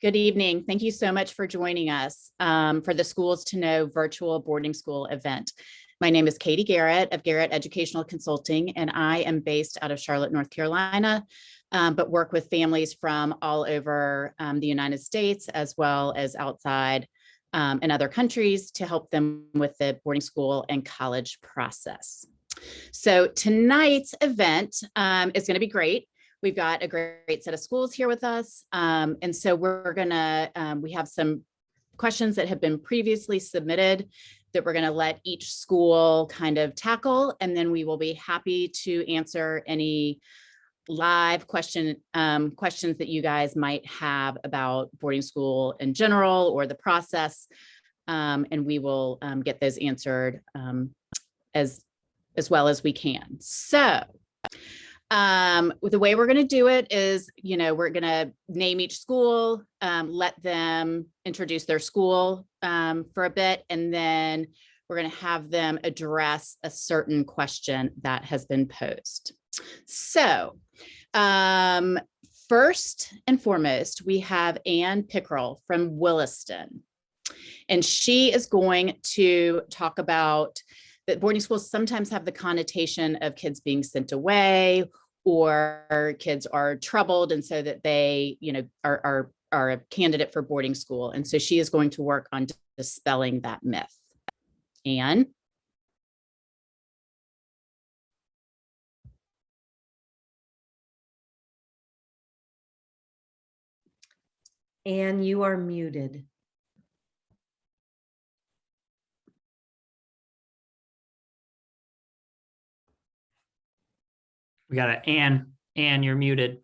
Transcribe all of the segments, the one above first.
Good evening. Thank you so much for joining us for the Schools to Know virtual boarding school event. My name is Katie Garrett of Garrett Educational Consulting, and I am based out of Charlotte, North Carolina, but work with families from all over the United States, as well as outside in other countries to help them with the boarding school and college process. So tonight's event is going to be great. We've got a great set of schools here with us. And so we're gonna, we have some questions that have been previously submitted that we're gonna let each school kind of tackle. And then we will be happy to answer any live questions that you guys might have about boarding school in general or the process. And we will get those answered as well as we can. So, the way we're going to do it is, we're going to name each school, let them introduce their school for a bit, and then we're going to have them address a certain question that has been posed. So first and foremost, we have Ann Pickrell from Williston, and she is going to talk about that boarding schools sometimes have the connotation of kids being sent away or kids are troubled, and so that they, are a candidate for boarding school. And so she is going to work on dispelling that myth. Anne? Anne, you are muted. We got it. Anne, you're muted.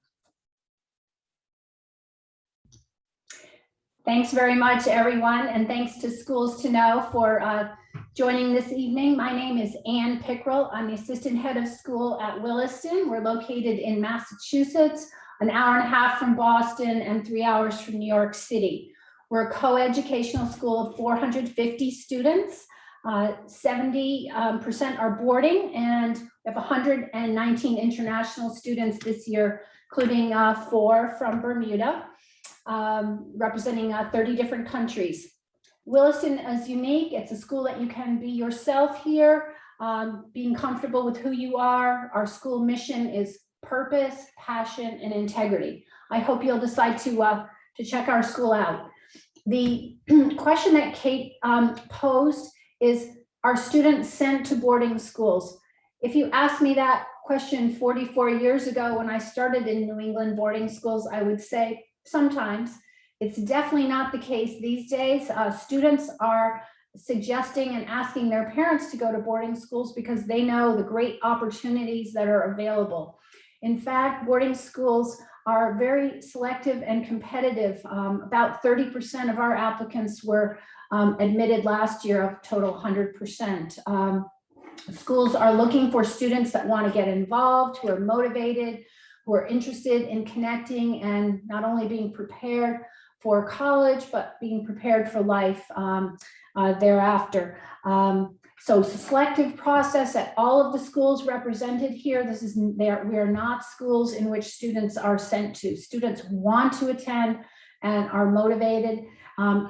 Thanks very much, everyone, and thanks to Schools to Know for joining this evening. My name is Ann Pickrell. I'm the assistant head of school at Williston. We're located in Massachusetts, an hour and a half from Boston and 3 hours from New York City. We're a co-educational school of 450 students. 70% are boarding, and we have 119 international students this year, including 4 from Bermuda, representing 30 different countries. Williston is unique. It's a school that you can be yourself here, being comfortable with who you are. Our school mission is purpose, passion, and integrity. I hope you'll decide to check our school out. The question that Kate posed is, are students sent to boarding schools? If you asked me that question 44 years ago when I started in New England boarding schools, I would say sometimes. It's definitely not the case these days. Students are suggesting and asking their parents to go to boarding schools because they know the great opportunities that are available. In fact, boarding schools are very selective and competitive. About 30% of our applicants were admitted last year of total 100%. Schools are looking for students that want to get involved, who are motivated, who are interested in connecting and not only being prepared for college, but being prepared for life thereafter. So it's a selective process at all of the schools represented here. We are not schools in which students are sent to. Students want to attend and are motivated.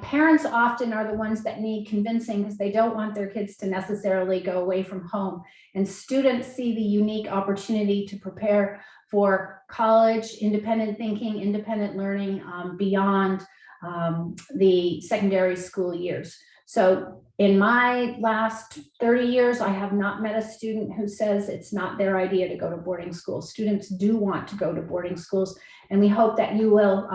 Parents often are the ones that need convincing because they don't want their kids to necessarily go away from home. And students see the unique opportunity to prepare for college, independent thinking, independent learning beyond the secondary school years. So in my last 30 years, I have not met a student who says it's not their idea to go to boarding school. Students do want to go to boarding schools, and we hope that you will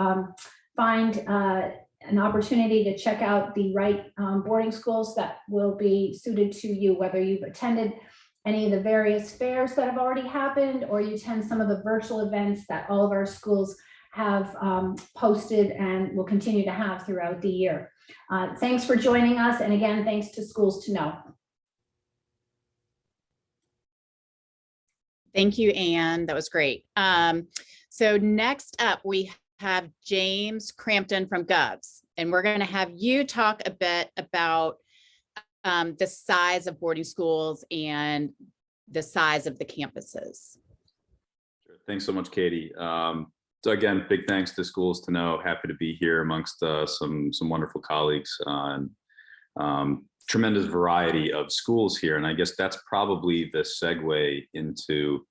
find an opportunity to check out the right boarding schools that will be suited to you, whether you've attended any of the various fairs that have already happened or you attend some of the virtual events that all of our schools have posted and will continue to have throughout the year. Thanks for joining us. And again, thanks to Schools to Know. Thank you, Anne. That was great. So next up, we have James Crampton from Govs, and we're going to have you talk a bit about the size of boarding schools and the size of the campuses. Sure. Thanks so much, Katie. So again, big thanks to Schools to Know. Happy to be here amongst some wonderful colleagues and tremendous variety of schools here. And I guess that's probably the segue into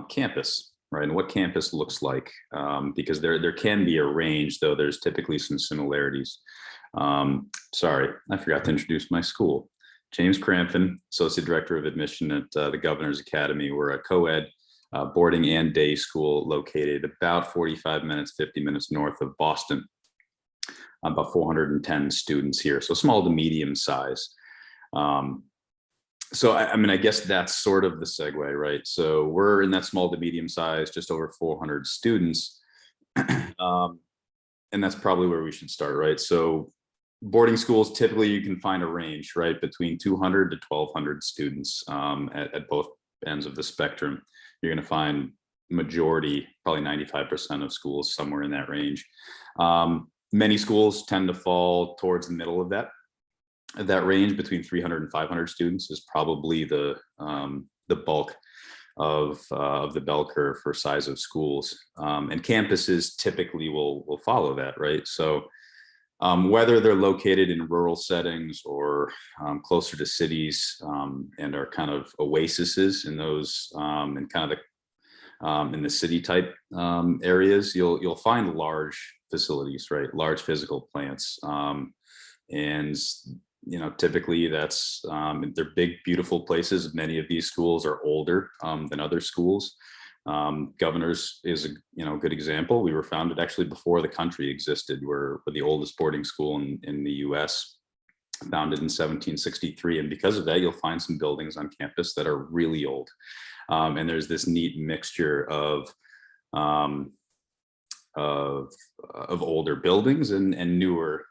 campus, right? And what campus looks like, because there can be a range, though there's typically some similarities. Sorry, I forgot to introduce my school. James Crampton, Associate Director of Admission at the Governor's Academy. We're a co-ed boarding and day school located about 45 minutes, 50 minutes north of Boston. About 410 students here, so small to medium size. So I mean, I guess that's sort of the segue, right? So we're in that small to medium size, just over 400 students. And that's probably where we should start, right? So boarding schools, typically you can find a range, right? Between 200 to 1,200 students at both ends of the spectrum. You're gonna find majority, probably 95% of schools somewhere in that range. Many schools tend to fall towards the middle of that range. Between 300 and 500 students is probably the bulk of the bell curve for size of schools, and campuses typically will follow that, right? So whether they're located in rural settings or closer to cities and are kind of oases in those and kind of the in the city type areas, you'll find large facilities, right? Large physical plants, and typically that's they're big, beautiful places. Many of these schools are older than other schools. Governors is a good example. We were founded actually before the country existed. We're the oldest boarding school in the U.S., founded in 1763, and because of that, you'll find some buildings on campus that are really old. And there's this neat mixture of older buildings and newer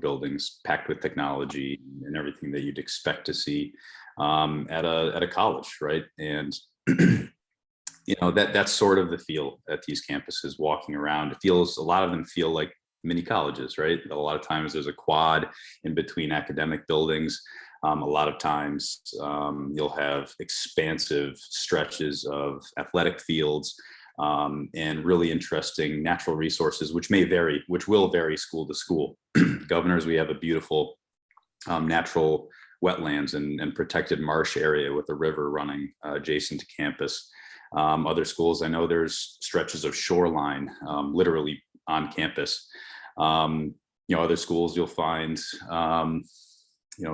buildings packed with technology and everything that you'd expect to see at a college, right? And that's sort of the feel at these campuses. Walking around, a lot of them feel like mini colleges, right? A lot of times there's a quad in between academic buildings. A lot of times you'll have expansive stretches of athletic fields and really interesting natural resources, which will vary school to school. Governors, we have a beautiful natural wetlands and protected marsh area with a river running adjacent to campus. Other schools, I know there's stretches of shoreline literally on campus. Other schools you'll find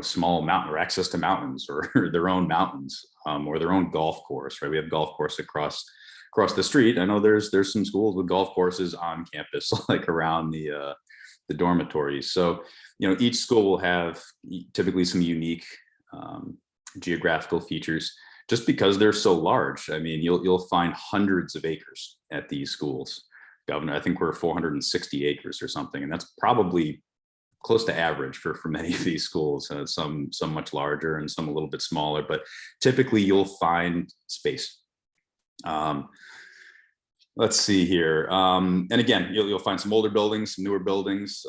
small mountain or access to mountains or their own mountains or their own golf course, right? We have golf course across the street. I know there's some schools with golf courses on campus, like around the dormitories. So, each school will have typically some unique geographical features just because they're so large. I mean, you'll find hundreds of acres at these schools. Governor, I think we're 460 acres or something, and that's probably close to average for many of these schools. Some much larger and some a little bit smaller, but typically you'll find space. Let's see here. And again, you'll find some older buildings, some newer buildings,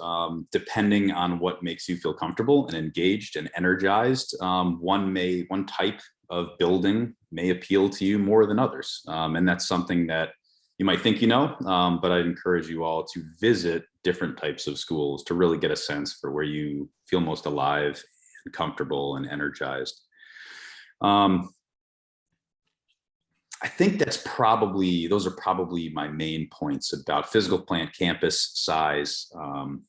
depending on what makes you feel comfortable and engaged and energized. One type of building may appeal to you more than others. And that's something that you might think but I'd encourage you all to visit different types of schools to really get a sense for where you feel most alive and comfortable and energized. I think those are probably my main points about physical plant, campus size, and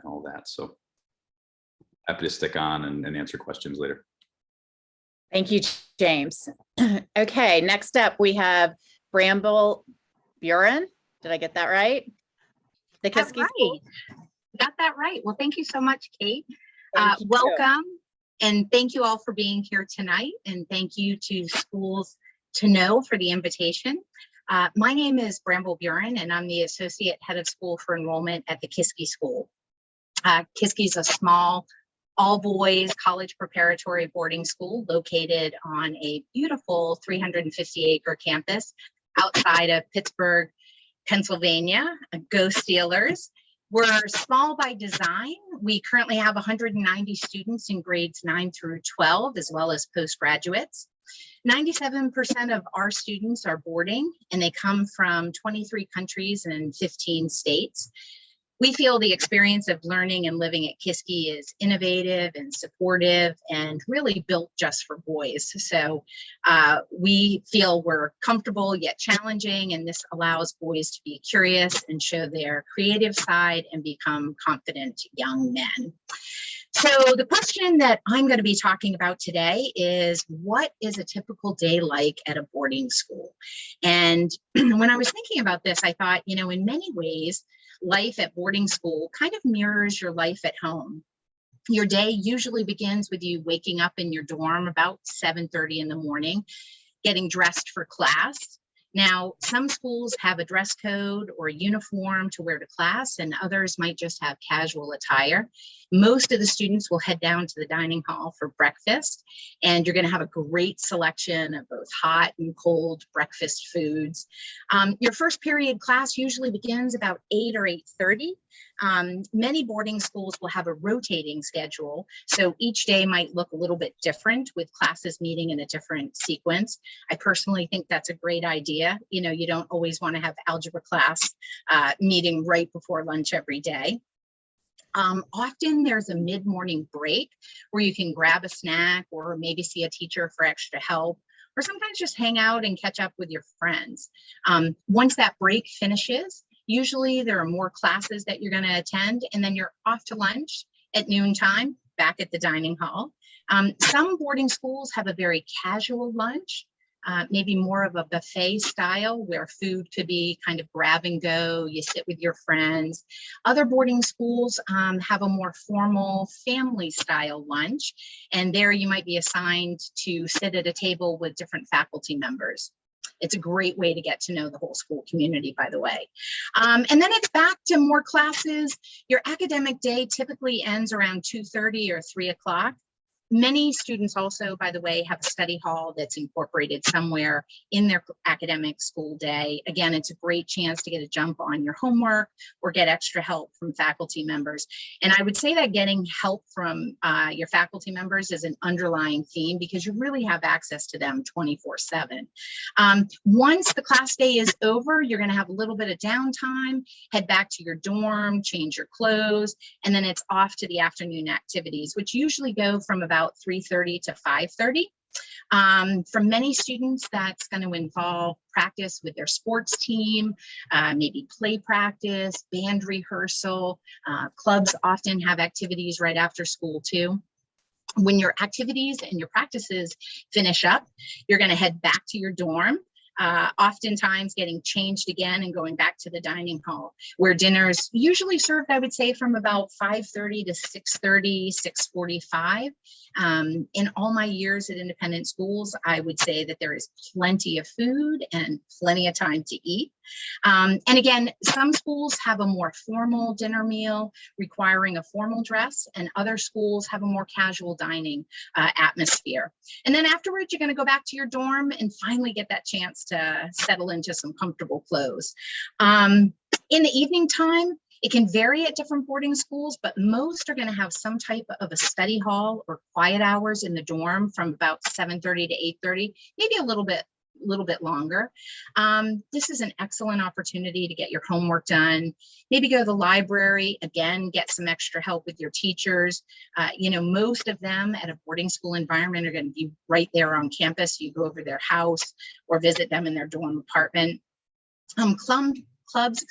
all that. So happy to stick on and answer questions later. Thank you, James. Okay, next up we have Bramble Buren. Did I get that right? The Kisky School. Got that right. Well, thank you so much, Kate. Thank you. Welcome, and thank you all for being here tonight. And thank you to Schools to Know for the invitation. My name is Bramble Buren, and I'm the Associate Head of School for Enrollment at the Kisky School. Kisky is a small, all-boys college preparatory boarding school located on a beautiful 350-acre campus outside of Pittsburgh, Pennsylvania. Go Steelers. We're small by design. We currently have 190 students in grades 9 through 12, as well as postgraduates. 97% of our students are boarding, and they come from 23 countries and 15 states. We feel the experience of learning and living at Kisky is innovative and supportive and really built just for boys. So we feel we're comfortable yet challenging, and this allows boys to be curious and show their creative side and become confident young men. So the question that I'm going to be talking about today is, what is a typical day like at a boarding school? And when I was thinking about this, I thought, you know, in many ways, life at boarding school kind of mirrors your life at home. Your day usually begins with you waking up in your dorm about 7:30 in the morning, getting dressed for class. Now, some schools have a dress code or a uniform to wear to class, and others might just have casual attire. Most of the students will head down to the dining hall for breakfast, and you're going to have a great selection of both hot and cold breakfast foods. Your first period class usually begins about 8 or 8:30. Many boarding schools will have a rotating schedule, so each day might look a little bit different with classes meeting in a different sequence. I personally think that's a great idea. You know, you don't always want to have algebra class meeting right before lunch every day. Often there's a mid-morning break where you can grab a snack or maybe see a teacher for extra help, or sometimes just hang out and catch up with your friends. Once that break finishes, usually there are more classes that you're going to attend, and then you're off to lunch at noontime back at the dining hall. Some boarding schools have a very casual lunch, maybe more of a buffet style where food could be kind of grab and go, you sit with your friends. Other boarding schools have a more formal family style lunch, and there you might be assigned to sit at a table with different faculty members. It's a great way to get to know the whole school community, by the way. And then it's back to more classes. Your academic day typically ends around 2:30 or 3 o'clock. Many students also, by the way, have a study hall that's incorporated somewhere in their academic school day. Again, it's a great chance to get a jump on your homework or get extra help from faculty members. And I would say that getting help from your faculty members is an underlying theme, because you really have access to them 24/7. Once the class day is over, you're going to have a little bit of downtime, head back to your dorm, change your clothes, and then it's off to the afternoon activities, which usually go from about 3:30 to 5:30. For many students, that's going to involve practice with their sports team, maybe play practice, band rehearsal. Clubs often have activities right after school too. When your activities and your practices finish up, you're going to head back to your dorm. Oftentimes getting changed again and going back to the dining hall, where dinner is usually served, I would say, from about 5:30 to 6:30, 6:45. In all my years at independent schools, I would say that there is plenty of food and plenty of time to eat. And again, some schools have a more formal dinner meal requiring a formal dress, and other schools have a more casual dining atmosphere. And then afterwards, you're going to go back to your dorm and finally get that chance to settle into some comfortable clothes. In the evening time, it can vary at different boarding schools, but most are going to have some type of a study hall or quiet hours in the dorm from about 7:30 to 8:30, maybe a little bit longer. This is an excellent opportunity to get your homework done. Maybe go to the library, again, get some extra help with your teachers. You know, most of them at a boarding school environment are going to be right there on campus. You go over their house or visit them in their dorm apartment. Clubs,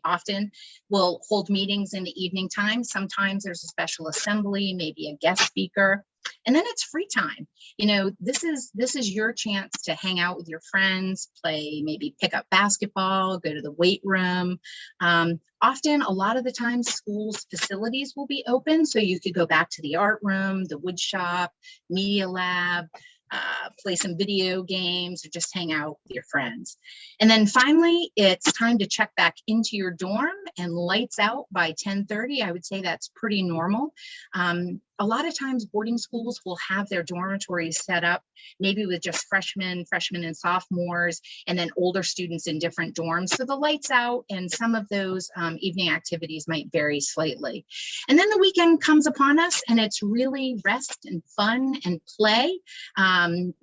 often will hold meetings in the evening time. Sometimes there's a special assembly, maybe a guest speaker, and then it's free time. You know, this is your chance to hang out with your friends, play, maybe pick up basketball, go to the weight room. Often, a lot of the time, schools' facilities will be open, so you could go back to the art room, the wood shop, media lab, play some video games, or just hang out with your friends. And then finally, it's time to check back into your dorm, and lights out by 10:30. I would say that's pretty normal. A lot of times boarding schools will have their dormitories set up maybe with just freshmen and sophomores, and then older students in different dorms. So the lights out and some of those evening activities might vary slightly. And then the weekend comes upon us and it's really rest and fun and play.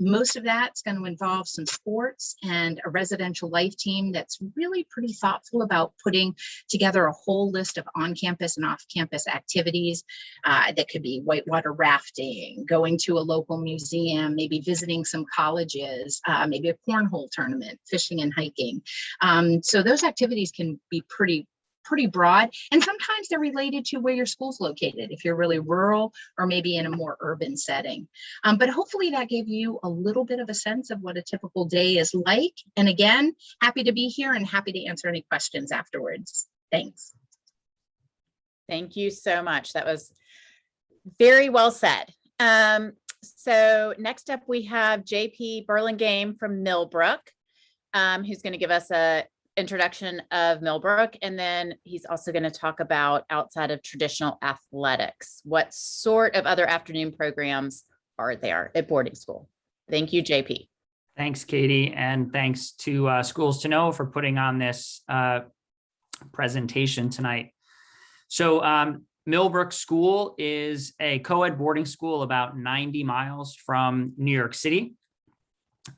Most of that's going to involve some sports and a residential life team that's really pretty thoughtful about putting together a whole list of on-campus and off-campus activities that could be whitewater rafting, going to a local museum, maybe visiting some colleges, maybe a cornhole tournament, fishing and hiking. So those activities can be pretty broad, and sometimes they're related to where your school's located, if you're really rural or maybe in a more urban setting. But hopefully that gave you a little bit of a sense of what a typical day is like. And again, happy to be here and happy to answer any questions afterwards. Thanks. Thank you so much. That was very well said. So next up we have JP Burlingame from Millbrook, who's going to give us a introduction of Millbrook, and then he's also going to talk about outside of traditional athletics. What sort of other afternoon programs are there at boarding school? Thank you, JP. Thanks, Katie, and thanks to Schools to Know for putting on this presentation tonight. So Millbrook School is a co-ed boarding school about 90 miles from New York City,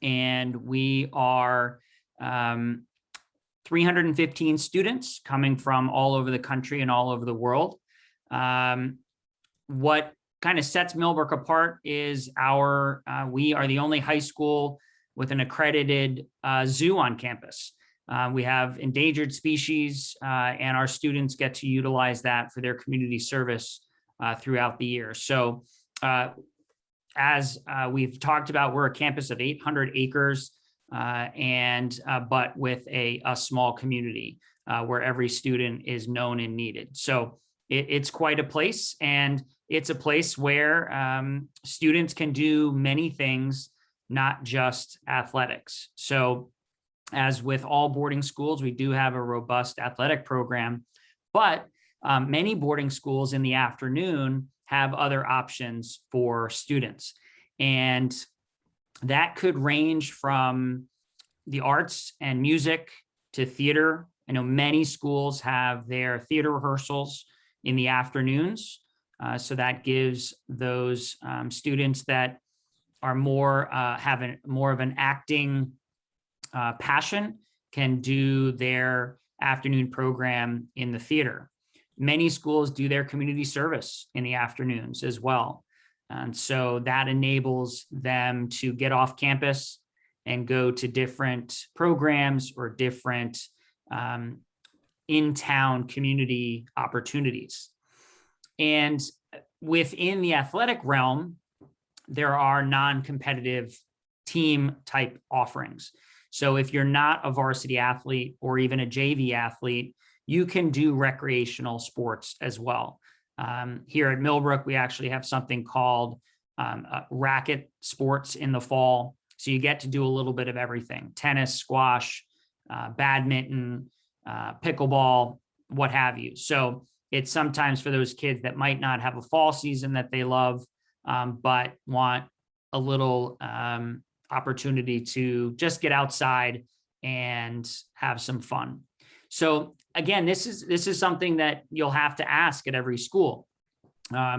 and we are 315 students coming from all over the country and all over the world. What kind of sets Millbrook apart is we are the only high school with an accredited zoo on campus. We have endangered species, and our students get to utilize that for their community service throughout the year. So as we've talked about, we're a campus of 800 acres, but with a small community where every student is known and needed. So it's quite a place, and it's a place where students can do many things, not just athletics. So as with all boarding schools, we do have a robust athletic program, but many boarding schools in the afternoon have other options for students. And that could range from the arts and music to theater. I know many schools have their theater rehearsals in the afternoons. So that gives those students that are have more of an acting passion can do their afternoon program in the theater. Many schools do their community service in the afternoons as well. And so that enables them to get off campus and go to different programs or different in-town community opportunities. And within the athletic realm, there are non-competitive team type offerings. So if you're not a varsity athlete or even a JV athlete, you can do recreational sports as well. Here at Millbrook, we actually have something called racket sports in the fall. So you get to do a little bit of everything: tennis, squash, badminton, pickleball, what have you. So it's sometimes for those kids that might not have a fall season that they love, but want a little opportunity to just get outside and have some fun. So again, this is something that you'll have to ask at every school,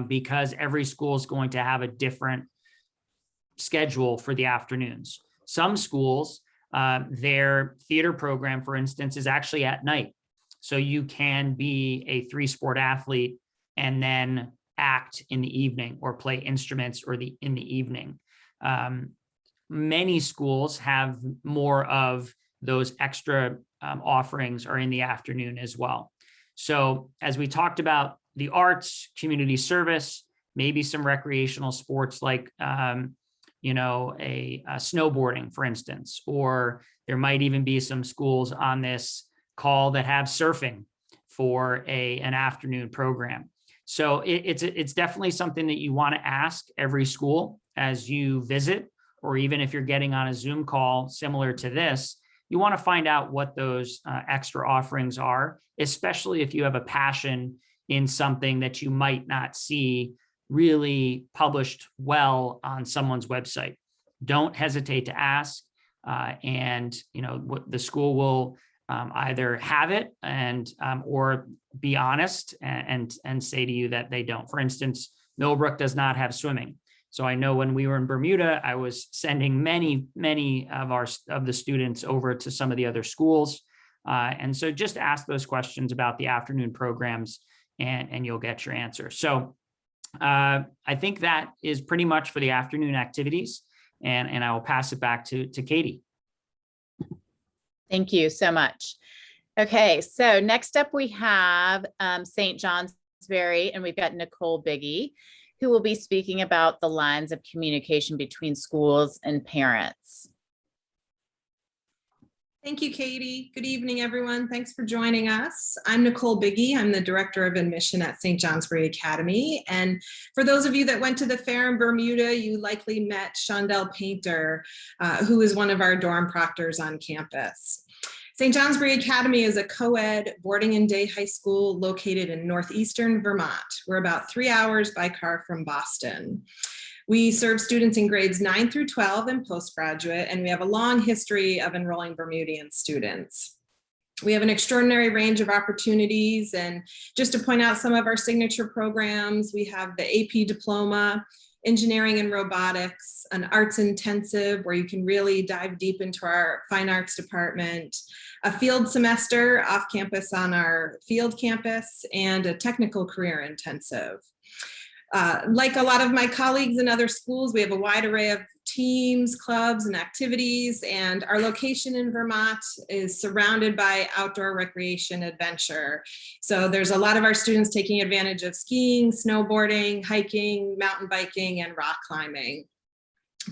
because every school is going to have a different schedule for the afternoons. Some schools, their theater program, for instance, is actually at night. So you can be a 3-sport athlete and then act in the evening or play instruments in the evening. Many schools have more of those extra offerings are in the afternoon as well. So as we talked about the arts, community service, maybe some recreational sports like, a snowboarding, for instance, or there might even be some schools on this call that have surfing for an afternoon program. So it's definitely something that you want to ask every school as you visit, or even if you're getting on a Zoom call similar to this, you want to find out what those extra offerings are, especially if you have a passion in something that you might not see really published well on someone's website. Don't hesitate to ask, and the school will either have it and or be honest and say to you that they don't. For instance, Millbrook does not have swimming. So I know when we were in Bermuda, I was sending many of the students over to some of the other schools. And so just ask those questions about the afternoon programs and you'll get your answer. So I think that is pretty much for the afternoon activities. And I will pass it back to Katie. Thank you so much. Okay, so next up we have St. Johnsbury, and we've got Nicole Biggie, who will be speaking about the lines of communication between schools and parents. Thank you, Katie. Good evening, everyone. Thanks for joining us. I'm Nicole Biggie. I'm the Director of Admission at St. Johnsbury Academy. And for those of you that went to the fair in Bermuda, you likely met Shondell Painter, who is one of our dorm proctors on campus. St. Johnsbury Academy is a co-ed boarding and day high school located in northeastern Vermont. We're about 3 hours by car from Boston. We serve students in grades 9 through 12 and postgraduate, and we have a long history of enrolling Bermudian students. We have an extraordinary range of opportunities, and just to point out some of our signature programs, we have the AP Diploma, Engineering and Robotics, an arts intensive where you can really dive deep into our fine arts department, a field semester off campus on our field campus, and a technical career intensive. Like a lot of my colleagues in other schools, we have a wide array of teams, clubs, and activities, and our location in Vermont is surrounded by outdoor recreation adventure. So there's a lot of our students taking advantage of skiing, snowboarding, hiking, mountain biking, and rock climbing.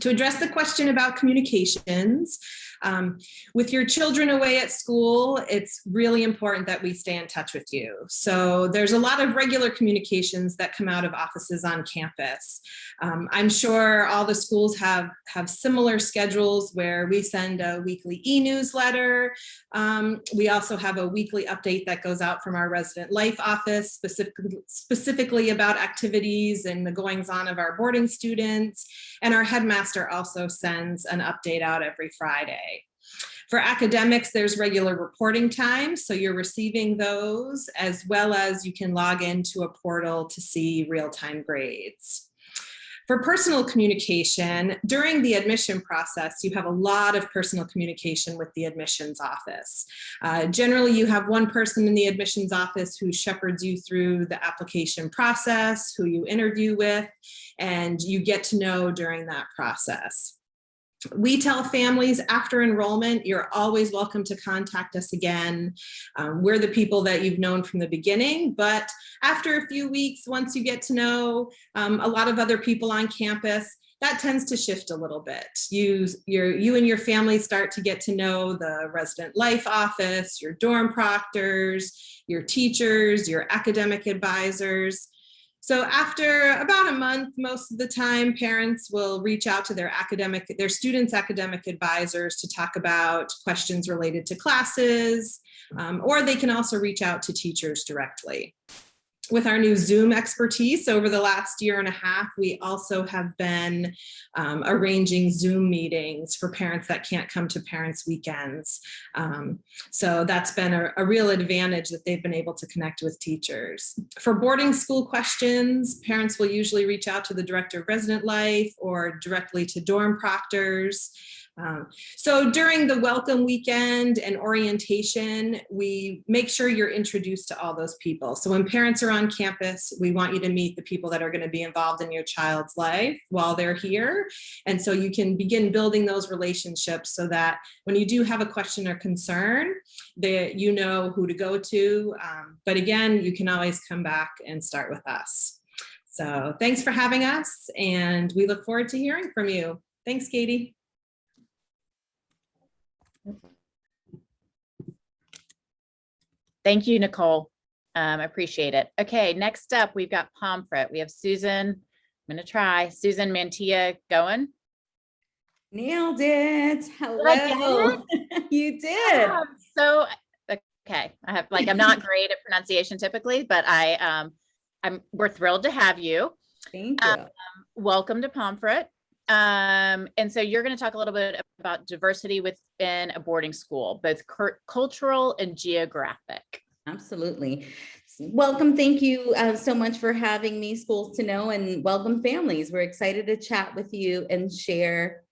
To address the question about communications, with your children away at school, it's really important that we stay in touch with you. So there's a lot of regular communications that come out of offices on campus. I'm sure all the schools have similar schedules where we send a weekly e-newsletter. We also have a weekly update that goes out from our resident life office, specifically about activities and the goings-on of our boarding students. And our headmaster also sends an update out every Friday. For academics, there's regular reporting time, so you're receiving those, as well as you can log into a portal to see real-time grades. For personal communication, during the admission process, you have a lot of personal communication with the admissions office. Generally, you have one person in the admissions office who shepherds you through the application process, who you interview with, and you get to know during that process. We tell families after enrollment, you're always welcome to contact us again. We're the people that you've known from the beginning, but after a few weeks, once you get to know a lot of other people on campus, that tends to shift a little bit. You and your family start to get to know the resident life office, your dorm proctors, your teachers, your academic advisors. So after about a month, most of the time, parents will reach out to their students' academic advisors to talk about questions related to classes, or they can also reach out to teachers directly. With our new Zoom expertise over the last year and a half, we also have been arranging Zoom meetings for parents that can't come to parents' weekends. So that's been a real advantage that they've been able to connect with teachers. For boarding school questions, parents will usually reach out to the Director of Resident Life or directly to dorm proctors. So during the welcome weekend and orientation, we make sure you're introduced to all those people. So when parents are on campus, we want you to meet the people that are going to be involved in your child's life while they're here. And so you can begin building those relationships so that when you do have a question or concern, that you know who to go to. But again, you can always come back and start with us. So thanks for having us, and we look forward to hearing from you. Thanks, Katie. Thank you, Nicole. I appreciate it. Okay, next up, we've got Pomfret. We have Susan. I'm going to try Susan Mantilla going. Nailed it. Did I get Hello. You did. So, okay. I'm not great at pronunciation typically, but we're thrilled to have you. Thank you. Welcome to Pomfret. And so you're going to talk a little bit about diversity within a boarding school, both cultural and geographic. Absolutely. Welcome. Thank you so much for having me, Schools to Know, and welcome families. We're excited to chat with you and share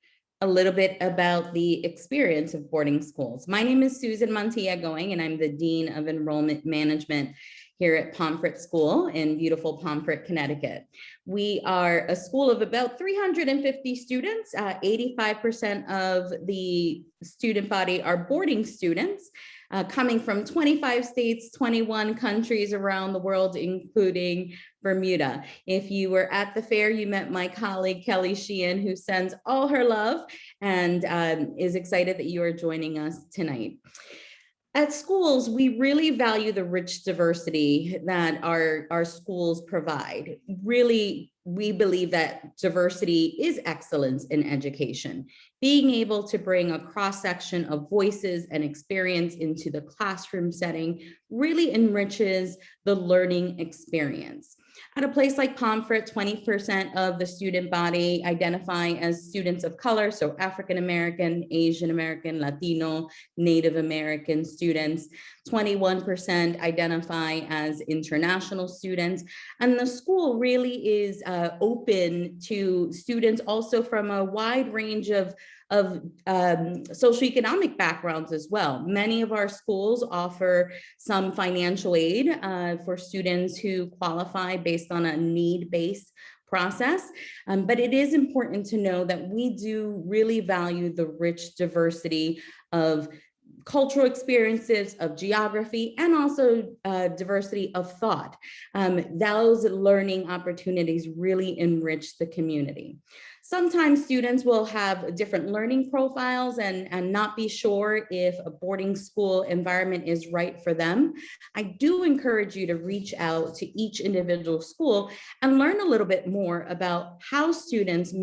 a little bit about the experience of boarding schools. My name is Susan Montiel-Going, and I'm the Dean of Enrollment Management here at Pomfret School in beautiful Pomfret, Connecticut. We are a school of about 350 students. 85% of the student body are boarding students, coming from 25 states, 21 countries around the world, including Bermuda. If you were at the fair, you met my colleague, Kelly Sheehan, who sends all her love and is excited that you are joining us tonight. At schools, we really value the rich diversity that our schools provide. Really, we believe that diversity is excellence in education. Being able to bring a cross-section of voices and experience into the classroom setting really enriches the learning experience. At a place like Pomfret, 20% of the student body identify as students of color, so African American, Asian American, Latino, Native American students. 21% identify as international students. And the school really is open to students also from a wide range of socioeconomic backgrounds as well. Many of our schools offer some financial aid for students who qualify based on a need-based process. But it is important to know that we do really value the rich diversity of cultural experiences, of geography, and also diversity of thought. Those learning opportunities really enrich the community. Sometimes students will have different learning profiles and not be sure if a boarding school environment is right for them. I do encourage you to reach out to each individual school and learn a little bit more about how students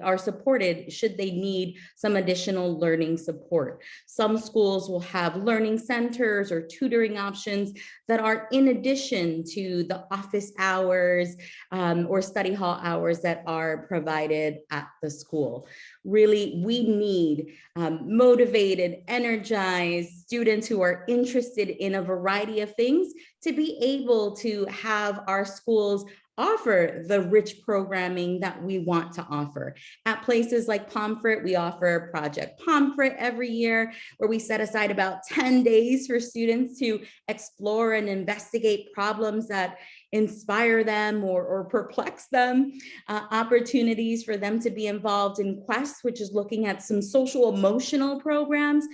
are supported should they need some additional learning support. Some schools will have learning centers or tutoring options that are in addition to the office hours or study hall hours that are provided at the school. Really, we need motivated, energized students who are interested in a variety of things to be able to have our schools offer the rich programming that we want to offer. At places like Pomfret, we offer Project Pomfret every year, where we set aside about 10 days for students to explore and investigate problems that inspire them or perplex them, opportunities for them to be involved in Quest, which is looking at some social emotional programs.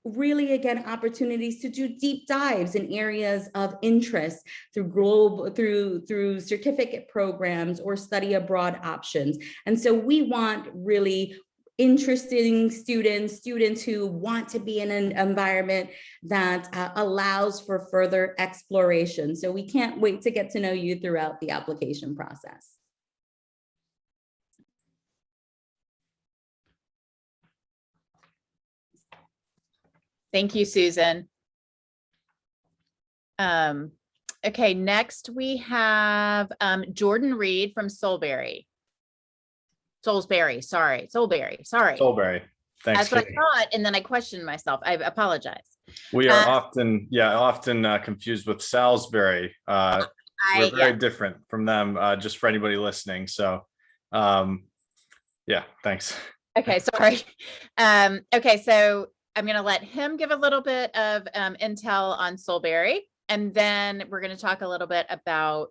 Really, again, opportunities to do deep dives in areas of interest through certificate programs or study abroad options. And so we want really interesting students who want to be in an environment that allows for further exploration. So we can't wait to get to know you throughout the application process. Thank you, Susan. Okay, next we have Jordan Reed from Solebury. Solebury. Solebury. Thanks. That's what Katie. I thought, and then I questioned myself. I apologize. We are often confused with Salisbury. We're very different from them, just for anybody listening. So, yeah, thanks. Okay, sorry. Okay, so I'm going to let him give a little bit of intel on Solebury, and then we're going to talk a little bit about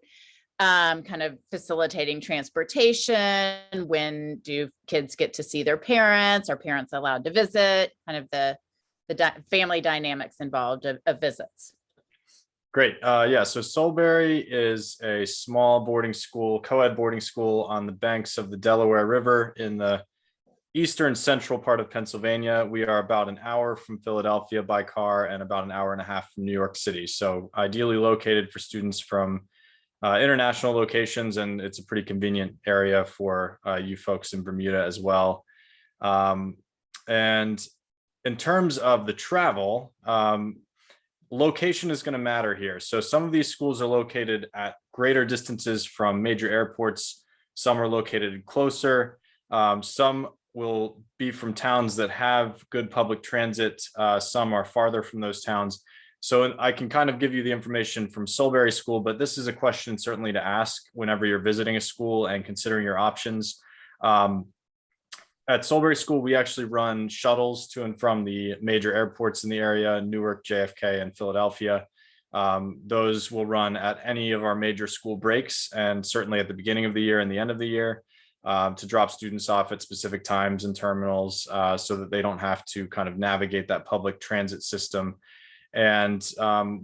kind of facilitating transportation. When do kids get to see their parents? Are parents allowed to visit? Kind of the family dynamics involved of visits. Great. Yeah, so Solebury is a small boarding school, co-ed boarding school on the banks of the Delaware River in the eastern central part of Pennsylvania. We are about an hour from Philadelphia by car and about an hour and a half from New York City. So ideally located for students from international locations, and it's a pretty convenient area for you folks in Bermuda as well. And in terms of the travel, location is going to matter here. So some of these schools are located at greater distances from major airports Some are located closer. Some will be from towns that have good public transit. Some are farther from those towns. So I can kind of give you the information from Solebury School, but this is a question certainly to ask whenever you're visiting a school and considering your options. At Solebury School, we actually run shuttles to and from the major airports in the area, Newark, JFK, and Philadelphia. Those will run at any of our major school breaks, and certainly at the beginning of the year and the end of the year, to drop students off at specific times and terminals, so that they don't have to kind of navigate that public transit system. And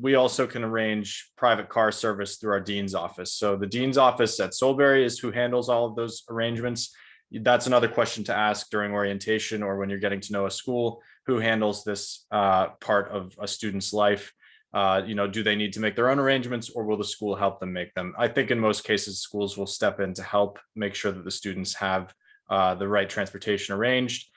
we also can arrange private car service through our dean's office. So the dean's office at Solebury is who handles all of those arrangements. That's another question to ask during orientation or when you're getting to know a school. Who handles this part of a student's life? Do they need to make their own arrangements, or will the school help them make them? I think in most cases, schools will step in to help make sure that the students have the right transportation arranged.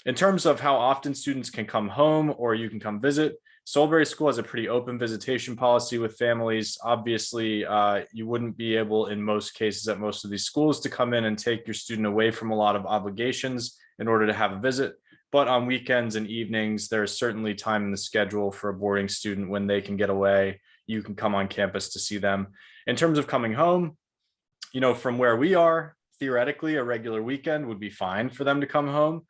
In terms of how often students can come home or you can come visit, Solebury School has a pretty open visitation policy with families. Obviously, you wouldn't be able in most cases at most of these schools to come in and take your student away from a lot of obligations in order to have a visit. But on weekends and evenings, there's certainly time in the schedule for a boarding student when they can get away. You can come on campus to see them. In terms of coming home, from where we are, theoretically, a regular weekend would be fine for them to come home.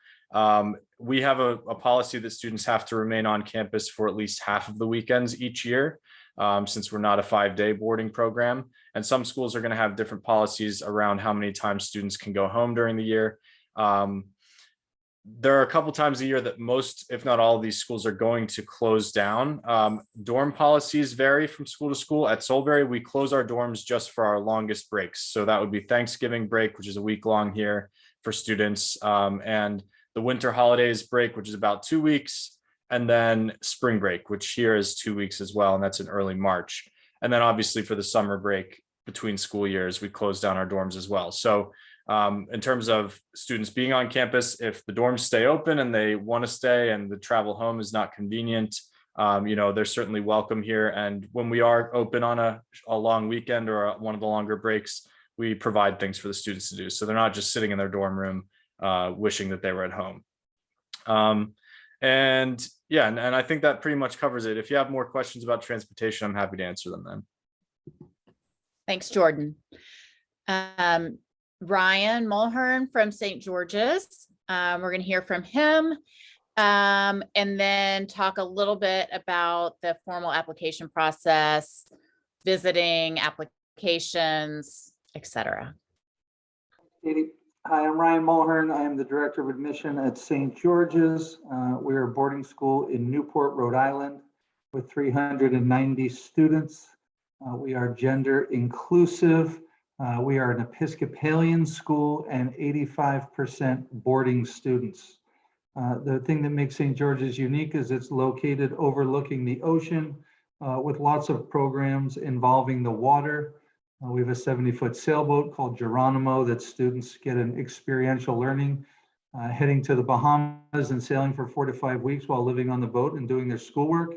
We have a policy that students have to remain on campus for at least half of the weekends each year, since we're not a 5-day boarding program. And some schools are going to have different policies around how many times students can go home during the year. There are a couple times a year that most, if not all of these schools are going to close down. Dorm policies vary from school to school. At Solebury, we close our dorms just for our longest breaks. So that would be Thanksgiving break, which is a week long here for students, and the winter holidays break, which is about 2 weeks, and then spring break, which here is 2 weeks as well, and that's in early March. And then obviously for the summer break between school years, we close down our dorms as well. So in terms of students being on campus, if the dorms stay open and they want to stay and the travel home is not convenient, they're certainly welcome here. And when we are open on a long weekend or one of the longer breaks, we provide things for the students to do. So they're not just sitting in their dorm room wishing that they were at home. And I think that pretty much covers it. If you have more questions about transportation, I'm happy to answer them then. Thanks, Jordan. Ryan Mulhern from St. George's. We're going to hear from him and then talk a little bit about the formal application process, visiting applications, etc. Katie. Hi, I'm Ryan Mulhern. I am the Director of Admission at St. George's. We are a boarding school in Newport, Rhode Island, with 390 students. We are gender inclusive. We are an Episcopalian school and 85% boarding students. The thing that makes St. George's unique is it's located overlooking the ocean with lots of programs involving the water. We have a 70-foot sailboat called Geronimo that students get an experiential learning, heading to the Bahamas and sailing for 4 to 5 weeks while living on the boat and doing their schoolwork.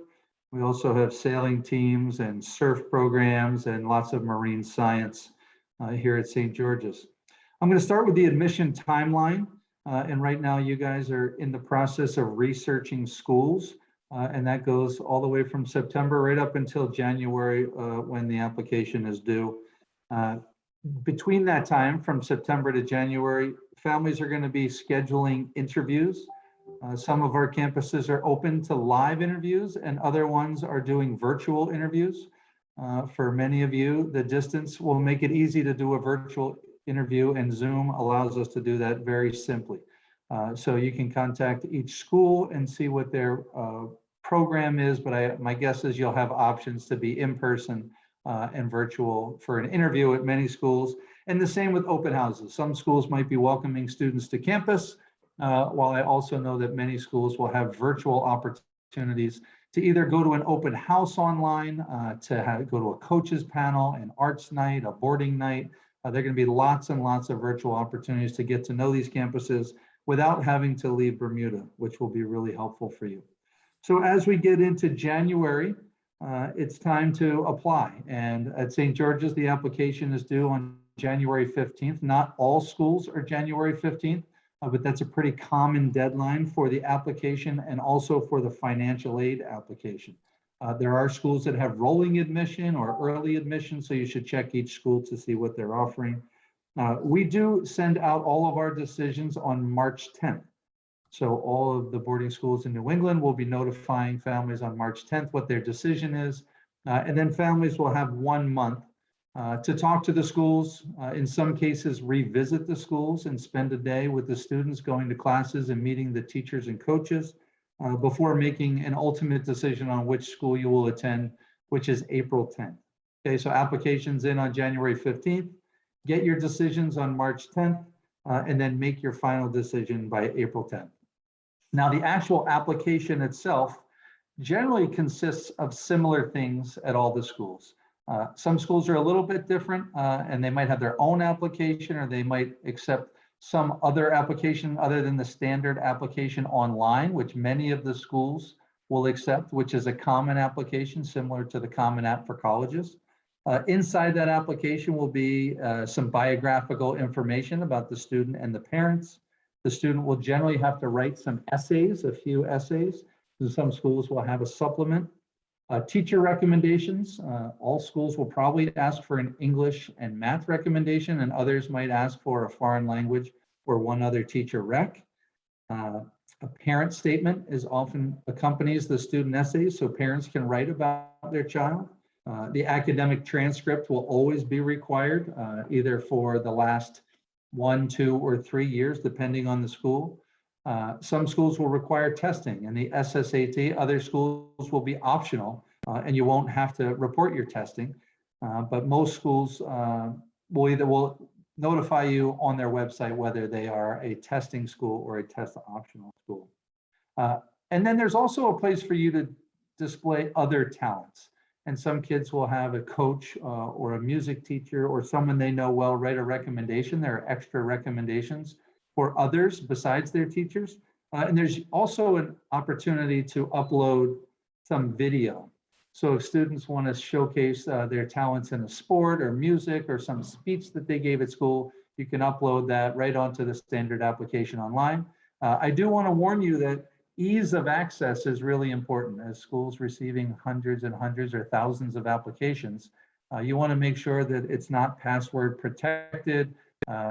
We also have sailing teams and surf programs and lots of marine science here at St. George's. I'm going to start with the admission timeline. And right now you guys are in the process of researching schools. And that goes all the way from September right up until January when the application is due. Between that time, from September to January, families are going to be scheduling interviews. Some of our campuses are open to live interviews and other ones are doing virtual interviews. For many of you, the distance will make it easy to do a virtual interview, and Zoom allows us to do that very simply. So you can contact each school and see what their program is, but my guess is you'll have options to be in person and virtual for an interview at many schools. And the same with open houses. Some schools might be welcoming students to campus, while I also know that many schools will have virtual opportunities to either go to an open house online, to go to a coaches panel, an arts night, a boarding night. There are going to be lots and lots of virtual opportunities to get to know these campuses without having to leave Bermuda, which will be really helpful for you. So as we get into January, it's time to apply. And at St. George's, the application is due on January 15th. Not all schools are January 15th, but that's a pretty common deadline for the application and also for the financial aid application. There are schools that have rolling admission or early admission, so you should check each school to see what they're offering. We do send out all of our decisions on March 10th. So all of the boarding schools in New England will be notifying families on March 10th what their decision is. And then families will have 1 month to talk to the schools, in some cases revisit the schools and spend a day with the students going to classes and meeting the teachers and coaches before making an ultimate decision on which school you will attend, which is April 10th. Okay, so applications in on January 15th, get your decisions on March 10th, and then make your final decision by April 10th. Now, the actual application itself generally consists of similar things at all the schools. Some schools are a little bit different, and they might have their own application, or they might accept some other application other than the standard application online, which many of the schools will accept, which is a common application similar to the Common App for colleges. Inside that application will be some biographical information about the student and the parents. The student will generally have to write some essays, a few essays. Some schools will have a supplement. Teacher recommendations. All schools will probably ask for an English and math recommendation, and others might ask for a foreign language or one other teacher rec. A parent statement is often accompanies the student essays, so parents can write about their child. The academic transcript will always be required, either for the last 1, 2, or 3 years, depending on the school. Some schools will require testing and the SSAT. Other schools will be optional, and you won't have to report your testing. But most schools will notify you on their website whether they are a testing school or a test optional school. And then there's also a place for you to display other talents. And some kids will have a coach or a music teacher or someone they know well write a recommendation. There are extra recommendations for others besides their teachers. And there's also an opportunity to upload some video. So if students want to showcase their talents in a sport or music or some speech that they gave at school, you can upload that right onto the standard application online. I do want to warn you that ease of access is really important. As schools receiving hundreds and hundreds or thousands of applications, you want to make sure that it's not password protected.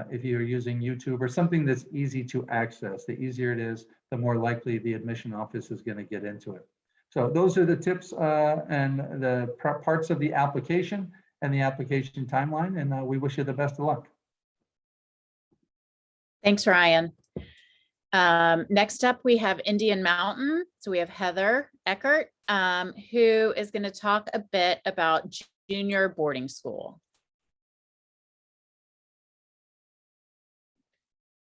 If you're using YouTube or something that's easy to access, the easier it is, the more likely the admission office is going to get into it. So those are the tips and the parts of the application and the application timeline, and we wish you the best of luck. Thanks, Ryan. Next up, we have Indian Mountain. So we have Heather Eckert, who is going to talk a bit about junior boarding school.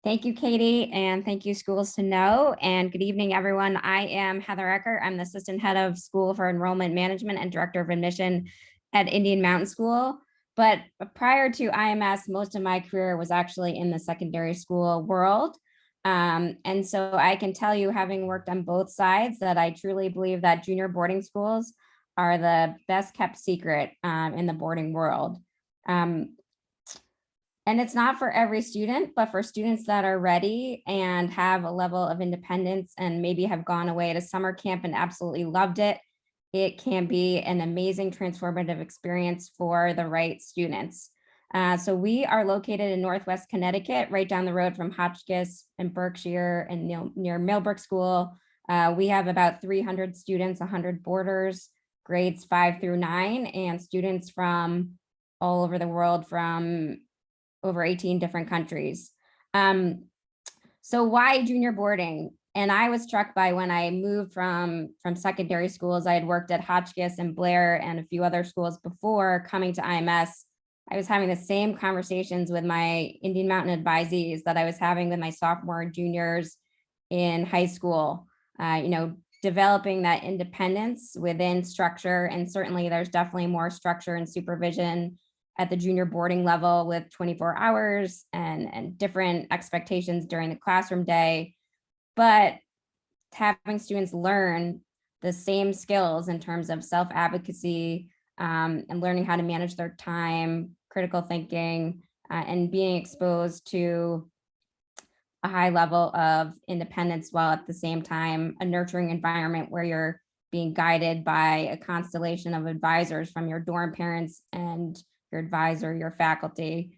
Thank you, Katie, and thank you, Schools to Know, and good evening, everyone. I am Heather Eckert. I'm the Assistant Head of School for Enrollment Management and Director of Admission at Indian Mountain School. But prior to IMS, most of my career was actually in the secondary school world. And so I can tell you, having worked on both sides, that I truly believe that junior boarding schools are the best kept secret in the boarding world. And it's not for every student, but for students that are ready and have a level of independence and maybe have gone away to summer camp and absolutely loved it, it can be an amazing transformative experience for the right students. So we are located in Northwest Connecticut, right down the road from Hotchkiss and Berkshire and near Millbrook School. We have about 300 students, 100 boarders, grades 5 through 9, and students from all over the world, from over 18 different countries. So why junior boarding? And I was struck by, when I moved from secondary schools, I had worked at Hotchkiss and Blair and a few other schools before coming to IMS. I was having the same conversations with my Indian Mountain advisees that I was having with my sophomore and juniors in high school, developing that independence within structure. And certainly there's definitely more structure and supervision at the junior boarding level with 24 hours and different expectations during the classroom day. But having students learn the same skills in terms of self-advocacy and learning how to manage their time, critical thinking, and being exposed to a high level of independence while at the same time a nurturing environment where you're being guided by a constellation of advisors from your dorm parents and your advisor, your faculty.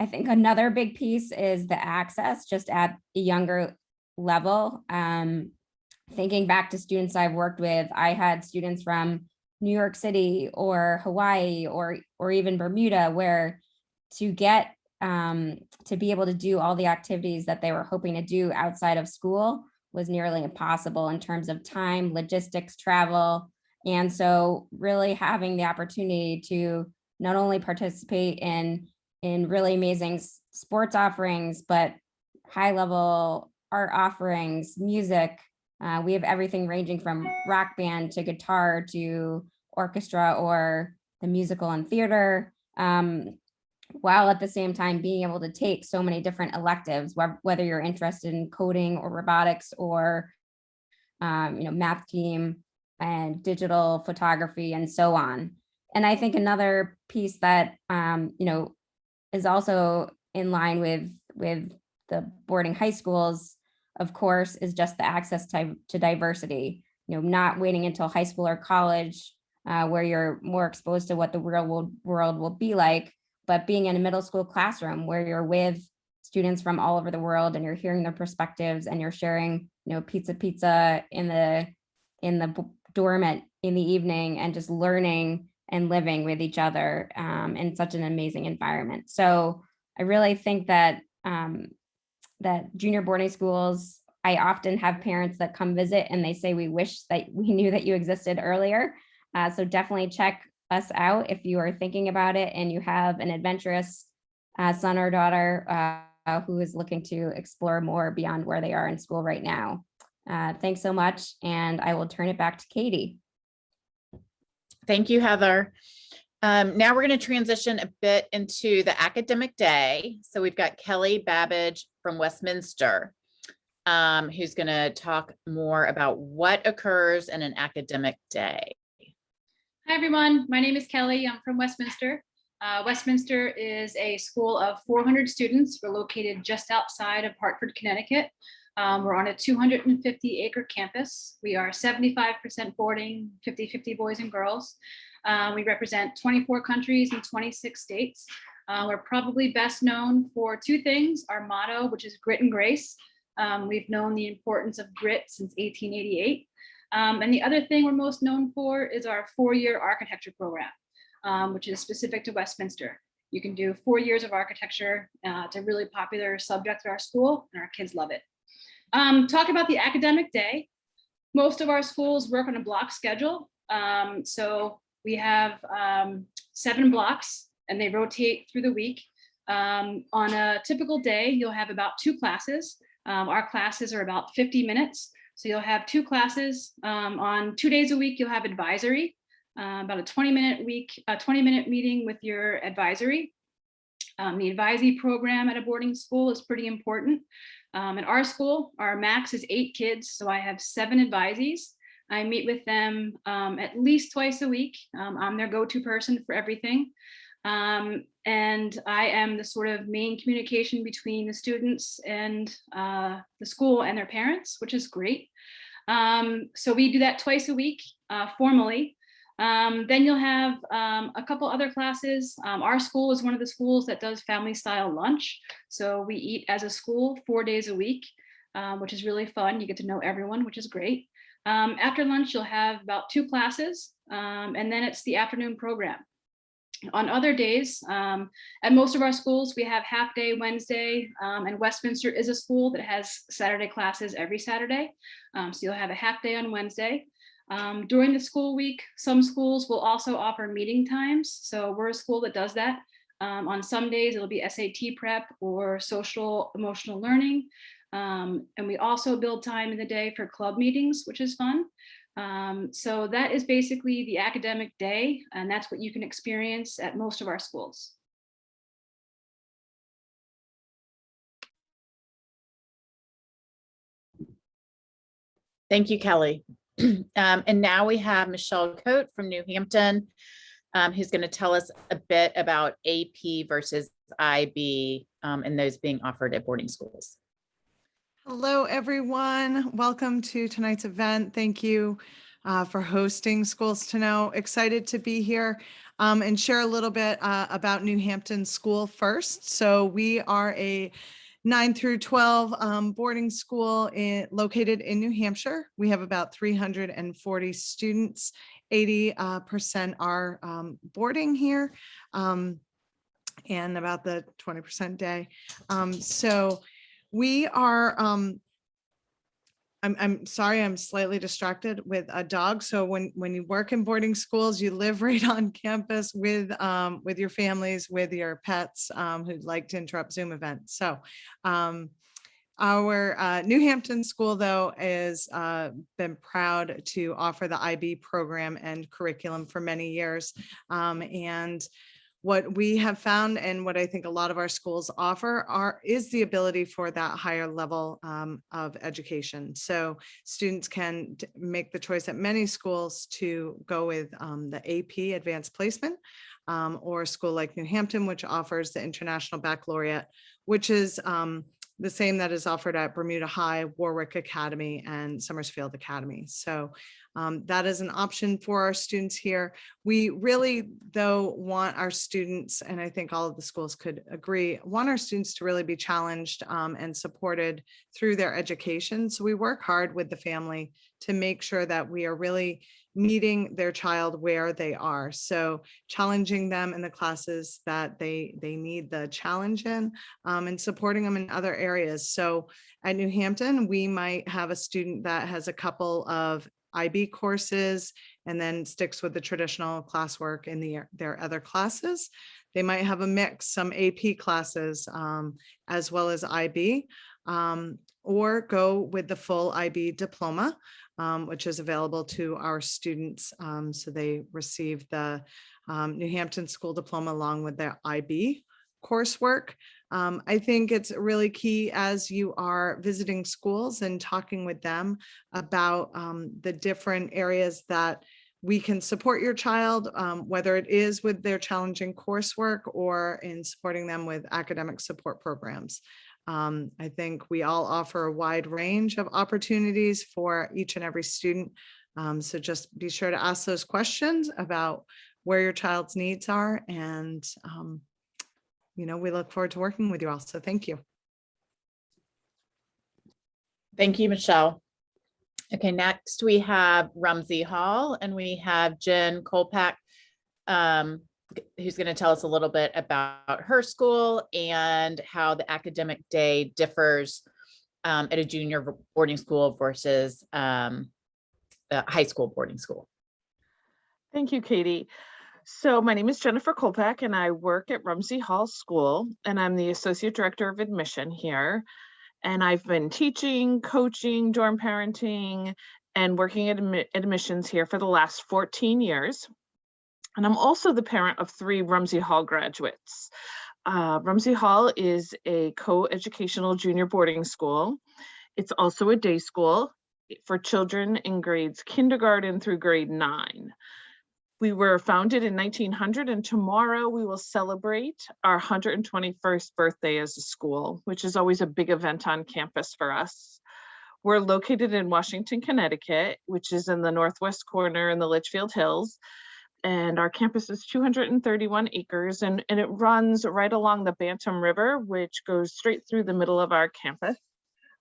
I think another big piece is the access just at a younger level. Thinking back to students I've worked with, I had students from New York City or Hawaii or even Bermuda, where to get to be able to do all the activities that they were hoping to do outside of school was nearly impossible in terms of time, logistics, travel. And so really having the opportunity to not only participate in really amazing sports offerings, but high level art offerings, music. We have everything ranging from rock band to guitar to orchestra or the musical and theater, while at the same time being able to take so many different electives, whether you're interested in coding or robotics or math team and digital photography and so on. And I think another piece that is also in line with the boarding high schools, of course, is just the access to diversity, not waiting until high school or college where you're more exposed to what the real world will be like, but being in a middle school classroom where you're with students from all over the world and you're hearing their perspectives and you're sharing, pizza in the dorm in the evening and just learning and living with each other in such an amazing environment. So I really think that that junior boarding schools, I often have parents that come visit and they say, we wish that we knew that you existed earlier. So definitely check us out if you are thinking about it and you have an adventurous son or daughter who is looking to explore more beyond where they are in school right now. Thanks so much. And I will turn it back to Katie. Thank you, Heather. Now we're going to transition a bit into the academic day. So we've got Kelly Babbage from Westminster, who's going to talk more about what occurs in an academic day. Hi, everyone. My name is Kelly. I'm from Westminster. Westminster is a school of 400 students. We're located just outside of Hartford, Connecticut. We're on a 250-acre campus. We are 75% boarding, 50-50 boys and girls. We represent 24 countries and 26 states. We're probably best known for two things: our motto, which is grit and grace. We've known the importance of grit since 1888. And the other thing we're most known for is our 4-year architecture program, which is specific to Westminster. You can do 4 years of architecture. It's a really popular subject at our school, and our kids love it. Talk about the academic day. Most of our schools work on a block schedule. So we have 7 blocks and they rotate through the week. On a typical day, you'll have about 2 classes. Our classes are about 50 minutes. So you'll have 2 classes. On 2 days a week, you'll have advisory, about a 20-minute meeting with your advisory. The advisory program at a boarding school is pretty important. At our school, our max is 8 kids. So I have 7 advisees. I meet with them at least twice a week. I'm their go-to person for everything. And I am the sort of main communication between the students and the school and their parents, which is great. So we do that twice a week formally. Then you'll have a couple other classes. Our school is one of the schools that does family style lunch. So we eat as a school 4 days a week, which is really fun. You get to know everyone, which is great. After lunch, you'll have about 2 classes, and then it's the afternoon program. On other days, at most of our schools, we have half day Wednesday, and Westminster is a school that has Saturday classes every Saturday. So you'll have a half day on Wednesday. During the school week, some schools will also offer meeting times. So we're a school that does that. On some days, it'll be SAT prep or social emotional learning. And we also build time in the day for club meetings, which is fun. So that is basically the academic day, and that's what you can experience at most of our schools. Thank you, Kelly. And now we have Michelle Coate from Newhampton, who's going to tell us a bit about AP versus IB and those being offered at boarding schools. Hello, everyone. Welcome to tonight's event. Thank you for hosting Schools to Know. Excited to be here and share a little bit about Newhampton School first. So we are a 9 through 12 boarding school located in New Hampshire. We have about 340 students. 80% are boarding here and about the 20% day. So we are, I'm sorry, I'm slightly distracted with a dog. So when you work in boarding schools, you live right on campus with your families, with your pets who'd like to interrupt Zoom events. So our Newhampton School, though, is been proud to offer the IB program and curriculum for many years. And what we have found and what I think a lot of our schools offer is the ability for that higher level of education. So students can make the choice at many schools to go with the AP advanced placement or a school like Newhampton, which offers the International Baccalaureate, which is the same that is offered at Bermuda High, Warwick Academy, and Summersfield Academy. So that is an option for our students here. We really, though, want our students, and I think all of the schools could agree, want our students to really be challenged and supported through their education. So we work hard with the family to make sure that we are really meeting their child where they are. So challenging them in the classes that they need the challenge in and supporting them in other areas. So at Newhampton, we might have a student that has a couple of IB courses and then sticks with the traditional classwork in their other classes. They might have a mix, some AP classes as well as IB, or go with the full IB diploma, which is available to our students. So they receive the Newhampton School diploma along with their IB coursework. I think it's really key as you are visiting schools and talking with them about the different areas that we can support your child, whether it is with their challenging coursework or in supporting them with academic support programs. I think we all offer a wide range of opportunities for each and every student. So just be sure to ask those questions about where your child's needs are. And, we look forward to working with you all. So thank you. Thank you, Michelle. Okay, next we have Rumsey Hall and we have Jen Kolpak, who's going to tell us a little bit about her school and how the academic day differs at a junior boarding school versus a high school boarding school. Thank you, Katie. So my name is Jennifer Kolpak and I work at Rumsey Hall School and I'm the Associate Director of Admission here. And I've been teaching, coaching, dorm parenting, and working at admissions here for the last 14 years. And I'm also the parent of 3 Rumsey Hall graduates. Rumsey Hall is a co-educational junior boarding school. It's also a day school for children in grades kindergarten through grade 9. We were founded in 1900 and tomorrow we will celebrate our 121st birthday as a school, which is always a big event on campus for us. We're located in Washington, Connecticut, which is in the northwest corner in the Litchfield Hills. And our campus is 231 acres and it runs right along the Bantam River, which goes straight through the middle of our campus.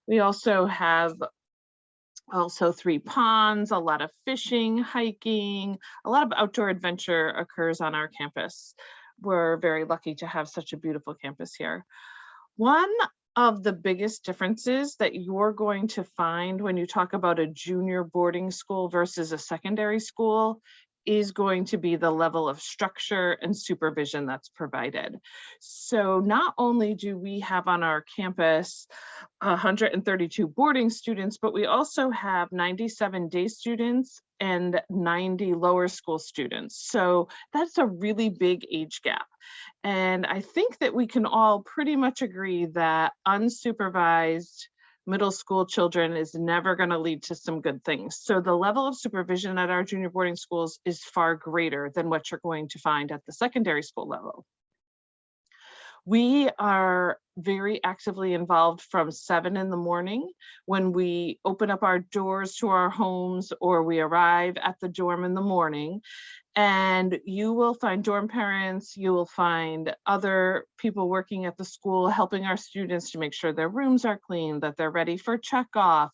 We also have 3 ponds, a lot of fishing, hiking, a lot of outdoor adventure occurs on our campus. We're very lucky to have such a beautiful campus here. One of the biggest differences that you're going to find when you talk about a junior boarding school versus a secondary school is going to be the level of structure and supervision that's provided. So not only do we have on our campus 132 boarding students, but we also have 97 day students and 90 lower school students. So that's a really big age gap. And I think that we can all pretty much agree that unsupervised middle school children is never going to lead to some good things. So the level of supervision at our junior boarding schools is far greater than what you're going to find at the secondary school level. We are very actively involved from 7 in the morning when we open up our doors to our homes or we arrive at the dorm in the morning. And you will find dorm parents, you will find other people working at the school helping our students to make sure their rooms are clean, that they're ready for checkoff,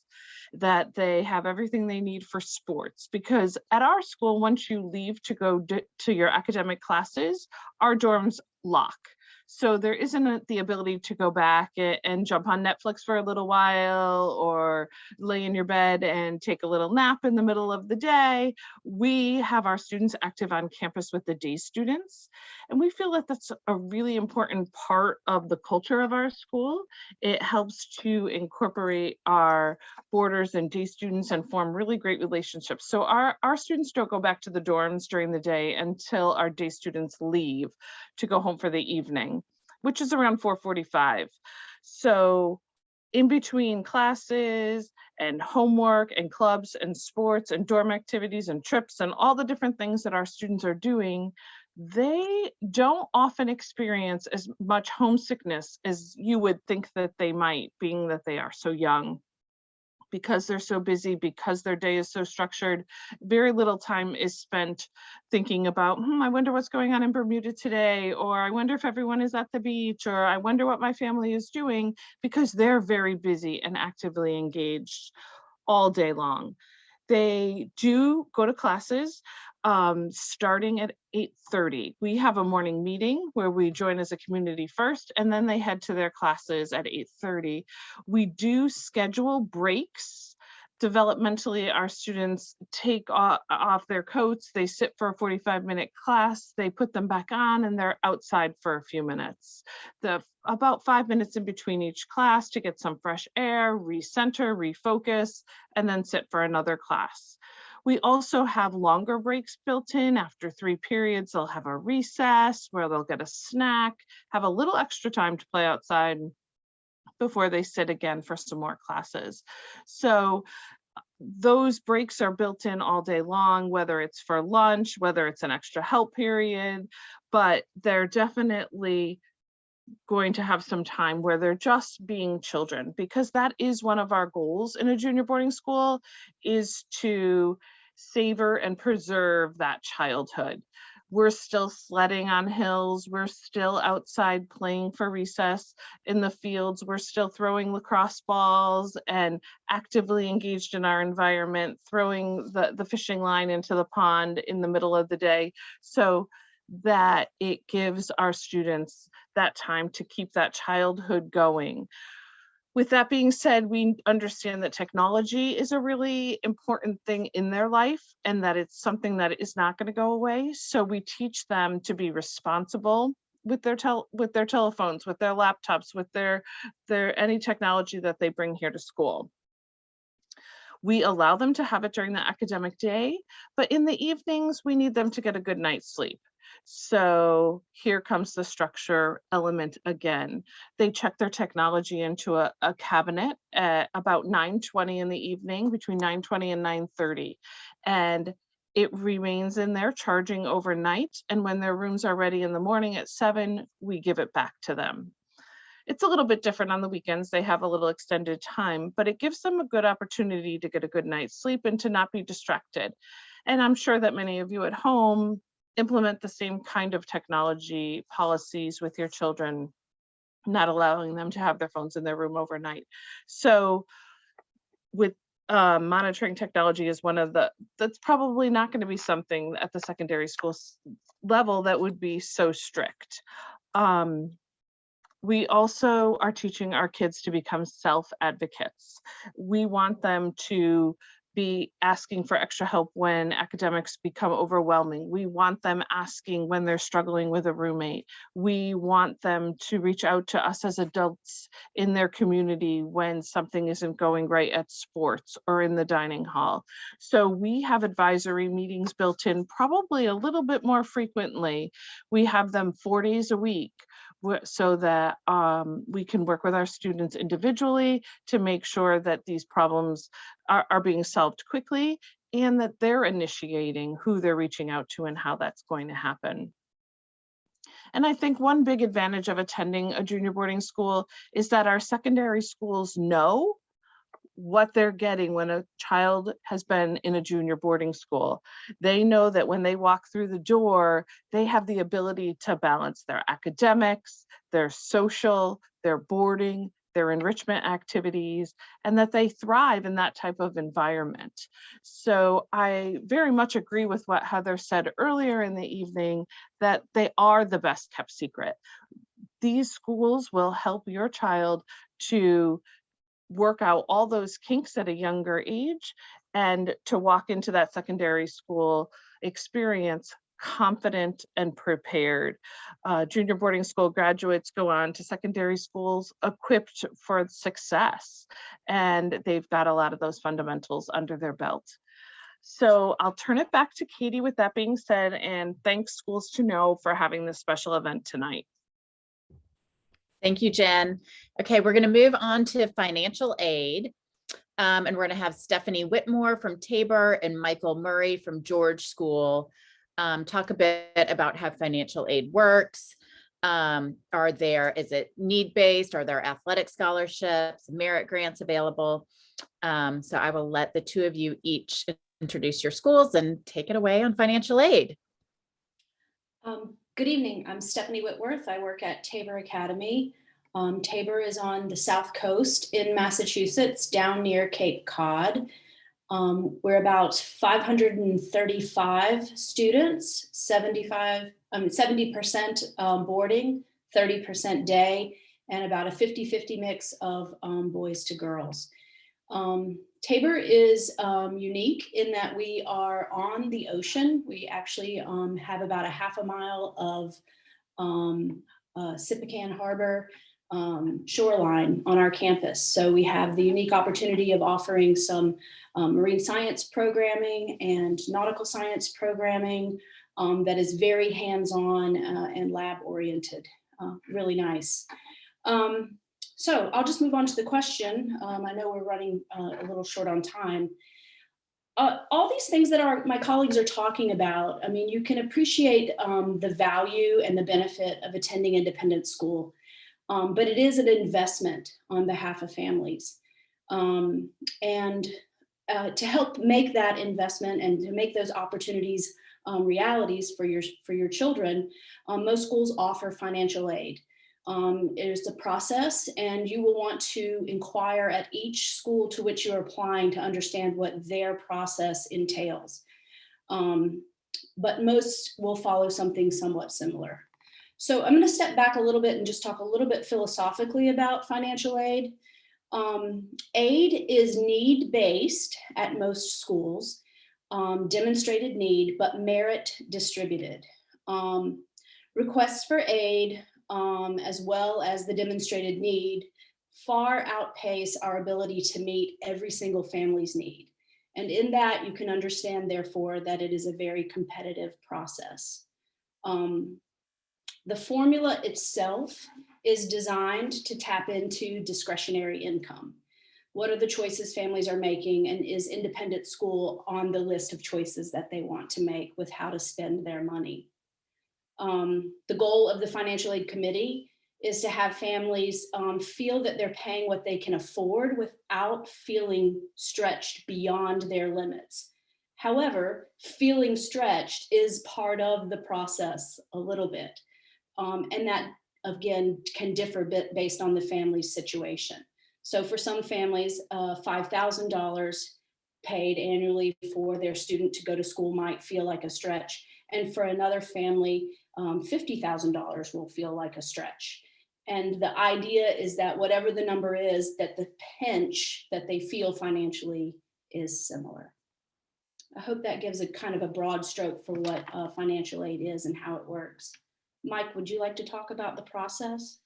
that they have everything they need for sports. Because at our school, once you leave to go to your academic classes, our dorms lock. So there isn't the ability to go back and jump on Netflix for a little while or lay in your bed and take a little nap in the middle of the day. We have our students active on campus with the day students. And we feel that that's a really important part of the culture of our school. It helps to incorporate our boarders and day students and form really great relationships. So our students don't go back to the dorms during the day until our day students leave to go home for the evening, which is around 4:45. So in between classes and homework and clubs and sports and dorm activities and trips and all the different things that our students are doing, they don't often experience as much homesickness as you would think that they might, being that they are so young. Because they're so busy, because their day is so structured, very little time is spent thinking about, I wonder what's going on in Bermuda today, or I wonder if everyone is at the beach, or I wonder what my family is doing, because they're very busy and actively engaged all day long. They do go to classes starting at 8:30. We have a morning meeting where we join as a community first, and then they head to their classes at 8:30. We do schedule breaks. Developmentally, our students take off their coats, they sit for a 45-minute class, they put them back on, and they're outside for a few minutes. About 5 minutes in between each class to get some fresh air, recenter, refocus, and then sit for another class. We also have longer breaks built in. After 3 periods, they'll have a recess where they'll get a snack, have a little extra time to play outside before they sit again for some more classes. So those breaks are built in all day long, whether it's for lunch, whether it's an extra help period, but they're definitely going to have some time where they're just being children, because that is one of our goals in a junior boarding school, is to savor and preserve that childhood. We're still sledding on hills, we're still outside playing for recess in the fields, we're still throwing lacrosse balls and actively engaged in our environment, throwing the fishing line into the pond in the middle of the day, so that it gives our students that time to keep that childhood going. With that being said, we understand that technology is a really important thing in their life and that it's something that is not going to go away. So we teach them to be responsible with their telephones, with their laptops, with their any technology that they bring here to school. We allow them to have it during the academic day, but in the evenings, we need them to get a good night's sleep. So here comes the structure element again. They check their technology into a cabinet at about 9:20 in the evening, between 9:20 and 9:30. And it remains in there charging overnight. And when their rooms are ready in the morning at 7, we give it back to them. It's a little bit different on the weekends. They have a little extended time, but it gives them a good opportunity to get a good night's sleep and to not be distracted. And I'm sure that many of you at home implement the same kind of technology policies with your children, not allowing them to have their phones in their room overnight. So with monitoring technology is one of that's probably not going to be something at the secondary school level that would be so strict. We also are teaching our kids to become self-advocates. We want them to be asking for extra help when academics become overwhelming. We want them asking when they're struggling with a roommate. We want them to reach out to us as adults in their community when something isn't going right at sports or in the dining hall. So we have advisory meetings built in probably a little bit more frequently. We have them 4 days a week, so that we can work with our students individually to make sure that these problems are being solved quickly, and that they're initiating who they're reaching out to and how that's going to happen. And I think one big advantage of attending a junior boarding school is that our secondary schools know what they're getting when a child has been in a junior boarding school. They know that when they walk through the door, they have the ability to balance their academics, their social, their boarding, their enrichment activities, and that they thrive in that type of environment. So I very much agree with what Heather said earlier in the evening, that they are the best kept secret. These schools will help your child to work out all those kinks at a younger age and to walk into that secondary school experience confident and prepared. Junior boarding school graduates go on to secondary schools equipped for success, and they've got a lot of those fundamentals under their belt. So I'll turn it back to Katie with that being said, and thanks Schools to Know for having this special event tonight. Thank you, Jen. Okay, we're going to move on to financial aid. And we're going to have Stephanie Whitmore from Tabor and Michael Murray from George School talk a bit about how financial aid works. Is it need-based? Are there athletic scholarships, merit grants available? So I will let the two of you each introduce your schools and take it away on financial aid. Good evening. I'm Stephanie Whitworth. I work at Tabor Academy. Tabor is on the South Coast in Massachusetts, down near Cape Cod. We're about 535 students, 70% boarding, 30% day, and about a 50-50 mix of boys to girls. Tabor is unique in that we are on the ocean. We actually have about a half a mile of Sippacan Harbor shoreline on our campus. So we have the unique opportunity of offering some marine science programming and nautical science programming that is very hands-on and lab oriented, really nice. So I'll just move on to the question. I know we're running a little short on time. All these things that my colleagues are talking about, I mean, you can appreciate the value and the benefit of attending independent school, but it is an investment on behalf of families. And to help make that investment and to make those opportunities realities for your children, most schools offer financial aid. There's a process, and you will want to inquire at each school to which you're applying to understand what their process entails. But most will follow something somewhat similar. So I'm going to step back a little bit and just talk a little bit philosophically about financial aid. Aid is need-based at most schools, demonstrated need, but merit distributed. Requests for aid, as well as the demonstrated need, far outpace our ability to meet every single family's need. And in that, you can understand, therefore, that it is a very competitive process. The formula itself is designed to tap into discretionary income. What are the choices families are making, and is independent school on the list of choices that they want to make with how to spend their money? The goal of the Financial Aid Committee is to have families feel that they're paying what they can afford without feeling stretched beyond their limits. However, feeling stretched is part of the process a little bit. And that, again, can differ a bit based on the family's situation. So for some families, $5,000 paid annually for their student to go to school might feel like a stretch. And for another family, $50,000 will feel like a stretch. And the idea is that whatever the number is, that the pinch that they feel financially is similar. I hope that gives a kind of a broad stroke for what financial aid is and how it works. Mike, would you like to talk about the process?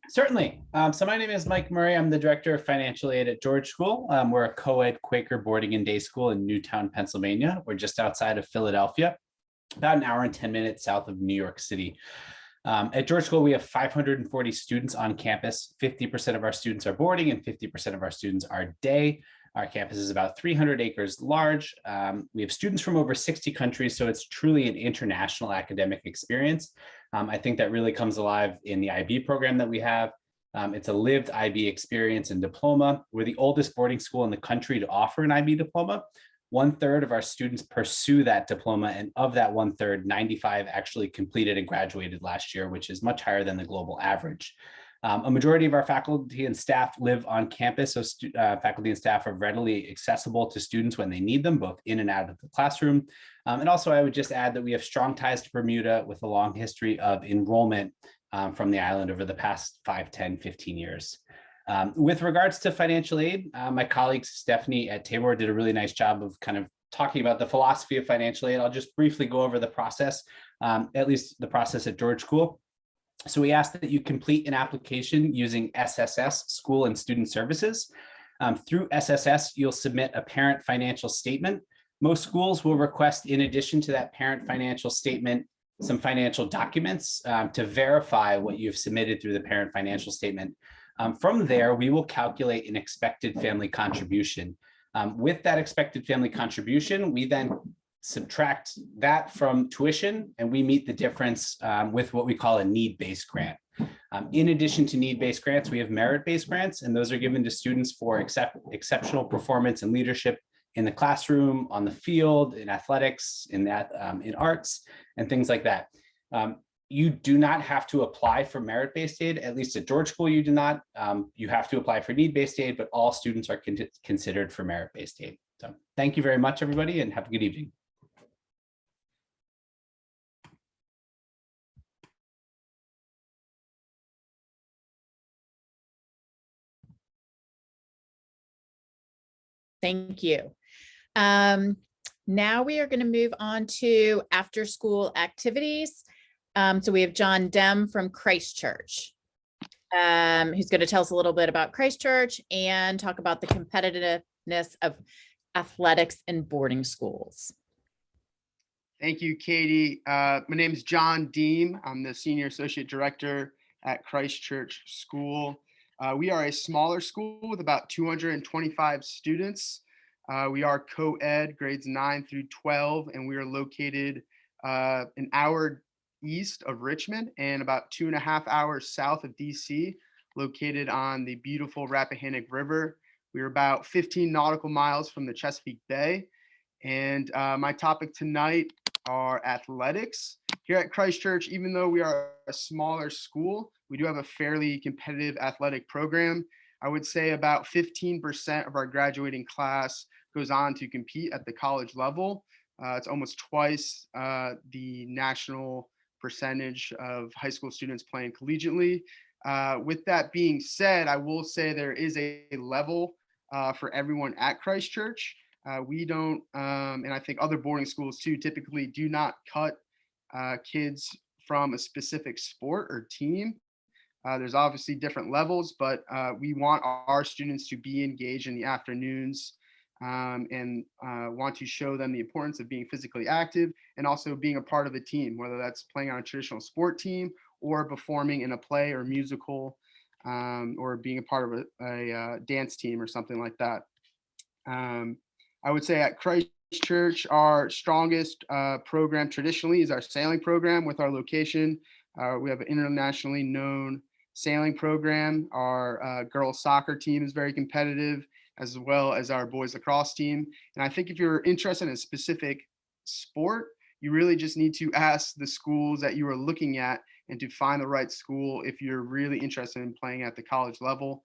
Certainly. So my name is Mike Murray. I'm the director of financial aid at George School. We're a co-ed Quaker boarding and day school in Newtown, Pennsylvania. We're just outside of Philadelphia, about an hour and 10 minutes south of New York City. At George School, we have 540 students on campus. 50% of our students are boarding and 50% of our students are day. Our campus is about 300 acres large. We have students from over 60 countries, so it's truly an international academic experience. I think that really comes alive in the IB program that we have. It's a lived IB experience and diploma. We're the oldest boarding school in the country to offer an IB diploma. 1/3 of our students pursue that diploma, and of that 1/3, 95 actually completed and graduated last year, which is much higher than the global average. A majority of our faculty and staff live on campus, so faculty and staff are readily accessible to students when they need them, both in and out of the classroom. And also, I would just add that we have strong ties to Bermuda with a long history of enrollment from the island over the past 5, 10, 15 years. With regards to financial aid, my colleague Stephanie at Tabor did a really nice job of kind of talking about the philosophy of financial aid. I'll just briefly go over the process, at least the process at George School. So we ask that you complete an application using SSS, School and Student Services. Through SSS, you'll submit a parent financial statement. Most schools will request, in addition to that parent financial statement, some financial documents to verify what you've submitted through the parent financial statement. From there, we will calculate an expected family contribution. With that expected family contribution, we then subtract that from tuition, and we meet the difference with what we call a need-based grant. In addition to need-based grants, we have merit-based grants, and those are given to students for exceptional performance and leadership in the classroom, on the field, in athletics, in arts, and things like that. You do not have to apply for merit-based aid, at least at George School you do not. You have to apply for need-based aid, but all students are considered for merit-based aid. So thank you very much, everybody, and have a good evening. Thank you. Now we are going to move on to after-school activities. So we have John Dem from Christchurch, who's going to tell us a little bit about Christchurch and talk about the competitiveness of athletics in boarding schools. Thank you, Katie. My name is John Deem. I'm the Senior Associate Director at Christchurch School. We are a smaller school with about 225 students. We are co-ed grades 9 through 12, and we are located an hour east of Richmond and about 2.5 hours south of DC, located on the beautiful Rappahannock River. We are about 15 nautical miles from the Chesapeake Bay. And my topic tonight are athletics. Here at Christchurch, even though we are a smaller school, we do have a fairly competitive athletic program. I would say about 15% of our graduating class goes on to compete at the college level. It's almost twice the national percentage of high school students playing collegiately. With that being said, I will say there is a level for everyone at Christchurch. We don't, and I think other boarding schools too, typically do not cut kids from a specific sport or team. There's obviously different levels, but we want our students to be engaged in the afternoons and want to show them the importance of being physically active and also being a part of a team, whether that's playing on a traditional sport team or performing in a play or musical or being a part of a dance team or something like that. I would say at Christchurch, our strongest program traditionally is our sailing program with our location. We have an internationally known sailing program. Our girls soccer team is very competitive, as well as our boys lacrosse team. And I think if you're interested in a specific sport, you really just need to ask the schools that you are looking at and to find the right school if you're really interested in playing at the college level.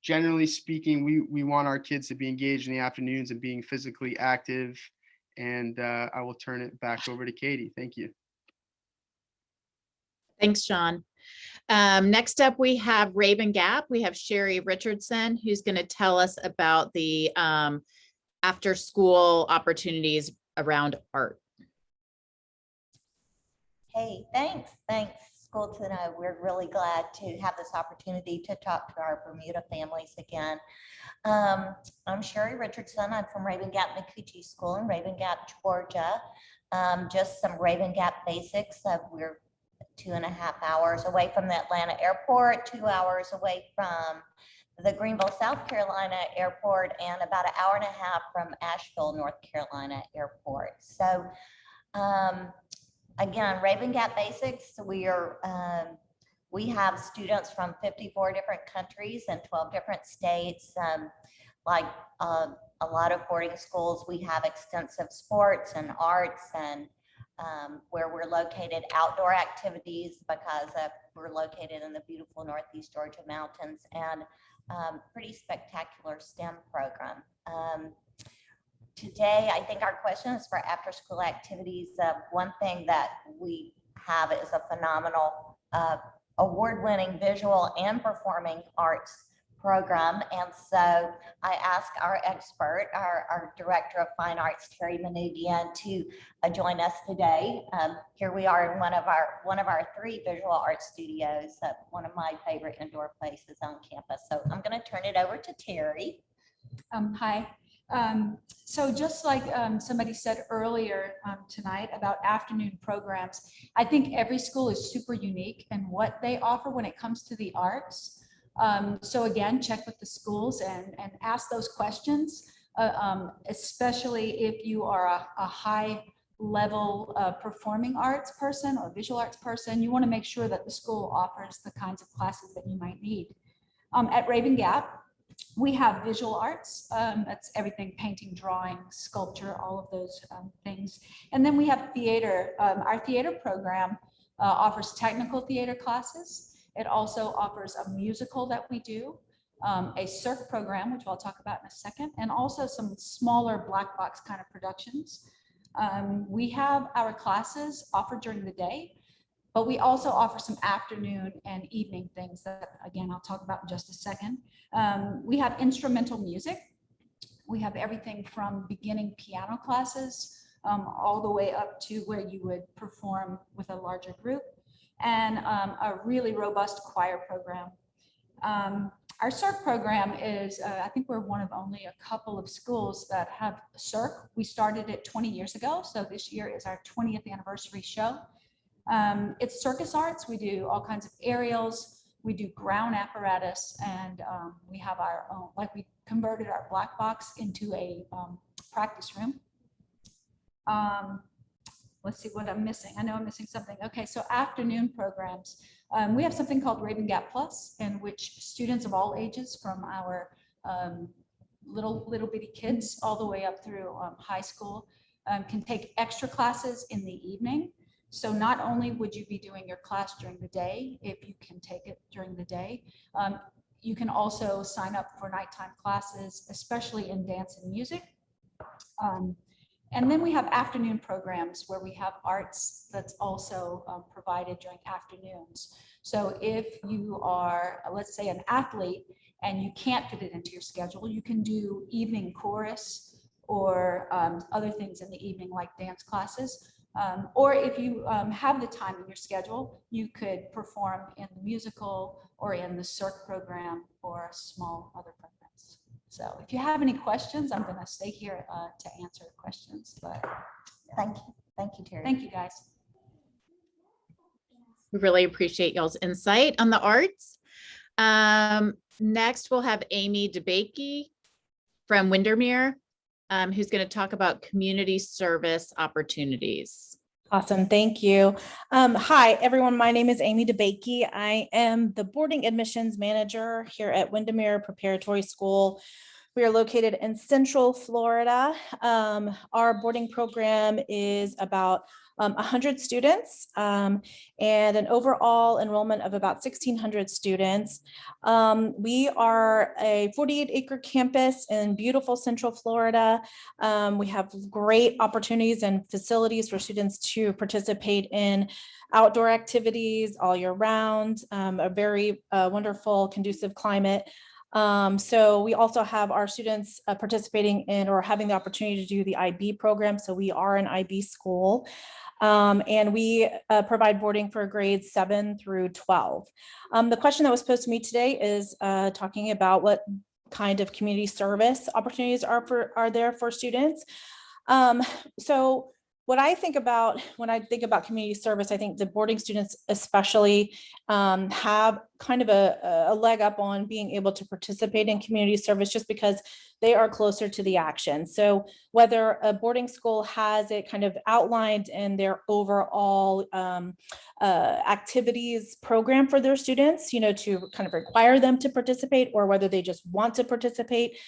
Generally speaking, we want our kids to be engaged in the afternoons and being physically active. And I will turn it back over to Katie. Thank you. Thanks, Sean. Next up, we have Raven Gap. We have Sherry Richardson, who's going to tell us about the after-school opportunities around art. Hey, thanks. School to Know. We're really glad to have this opportunity to talk to our Bermuda families again. I'm Sherry Richardson. I'm from Raven Gap Kisky School in Raven Gap, Georgia. just some Raven Gap basics. We're 2.5 hours away from the Atlanta airport, 2 hours away from the Greenville, South Carolina airport, and about 1.5 hours from Asheville, North Carolina airport. So again, Raven Gap basics, we have students from 54 different countries and 12 different states. Like a lot of boarding schools, we have extensive sports and arts, and where we're located, outdoor activities, because we're located in the beautiful Northeast Georgia mountains, and pretty spectacular STEM program. Today, I think our question is for after school activities. One thing that we have is a phenomenal award-winning visual and performing arts program. And so I asked our expert, our Director of Fine Arts, Terry Manougian, to join us today. Here we are in one of our 3 visual arts studios, one of my favorite indoor places on campus. So I'm going to turn it over to Terry. Hi. So just like somebody said earlier tonight about afternoon programs, I think every school is super unique in what they offer when it comes to the arts. So again, check with the schools and ask those questions, especially if you are a high level performing arts person or visual arts person. You want to make sure that the school offers the kinds of classes that you might need. At Raven Gap, we have visual arts. That's everything: painting, drawing, sculpture, all of those things. And then we have theater. Our theater program offers technical theater classes. It also offers a musical that we do, a circ program, which I'll talk about in a second, and also some smaller black box kind of productions. We have our classes offered during the day, but we also offer some afternoon and evening things that, again, I'll talk about in just a second. We have instrumental music. We have everything from beginning piano classes all the way up to where you would perform with a larger group, and a really robust choir program. Our circ program is, I think we're one of only a couple of schools that have circ. We started it 20 years ago, so this year is our 20th anniversary show. It's circus arts. We do all kinds of aerials, we do ground apparatus, and we have our own, like we converted our black box into a practice room. Let's see what I'm missing. I know I'm missing something. Okay, so afternoon programs. We have something called Raven Gap Plus, in which students of all ages, from our little bitty kids all the way up through high school, can take extra classes in the evening. So not only would you be doing your class during the day, if you can take it during the day, you can also sign up for nighttime classes, especially in dance and music. And then we have afternoon programs where we have arts that's also provided during afternoons. So if you are, let's say, an athlete and you can't fit it into your schedule, you can do evening chorus or other things in the evening like dance classes. Or if you have the time in your schedule, you could perform in the musical or in the circ program or small other programs. So if you have any questions, I'm going to stay here to answer questions. But thank you, Terry. Thank you, guys. We really appreciate y'all's insight on the arts. Next, we'll have Amy DeBakey from Windermere, who's going to talk about community service opportunities. Awesome. Thank you. Hi, everyone. My name is Amy DeBakey. I am the boarding admissions manager here at Windermere Preparatory School. We are located in Central Florida. Our boarding program is about 100 students and an overall enrollment of about 1,600 students. We are a 48-acre campus in beautiful Central Florida. We have great opportunities and facilities for students to participate in outdoor activities all year round, a very wonderful, conducive climate. So we also have our students participating in or having the opportunity to do the IB program. So we are an IB school. And we provide boarding for grades 7 through 12. The question that was posed to me today is talking about what kind of community service opportunities are there for students. So what I think about when I think about community service, I think the boarding students especially have kind of a leg up on being able to participate in community service just because they are closer to the action. So whether a boarding school has it kind of outlined in their overall activities program for their students, to kind of require them to participate, or whether they just want to participate,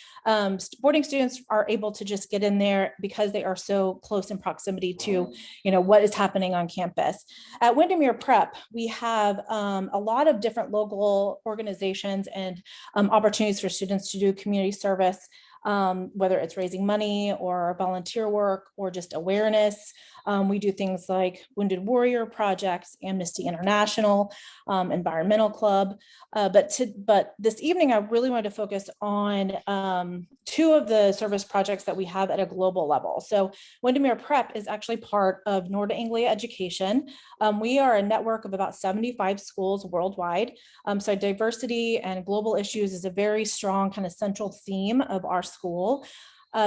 boarding students are able to just get in there because they are so close in proximity to, what is happening on campus. At Windermere Prep, we have a lot of different local organizations and opportunities for students to do community service, whether it's raising money or volunteer work or just awareness. We do things like Wounded Warrior Projects, Amnesty International, Environmental Club. But this evening, I really wanted to focus on two of the service projects that we have at a global level. So Windermere Prep is actually part of Nord Anglia Education. We are a network of about 75 schools worldwide. So diversity and global issues is a very strong kind of central theme of our school.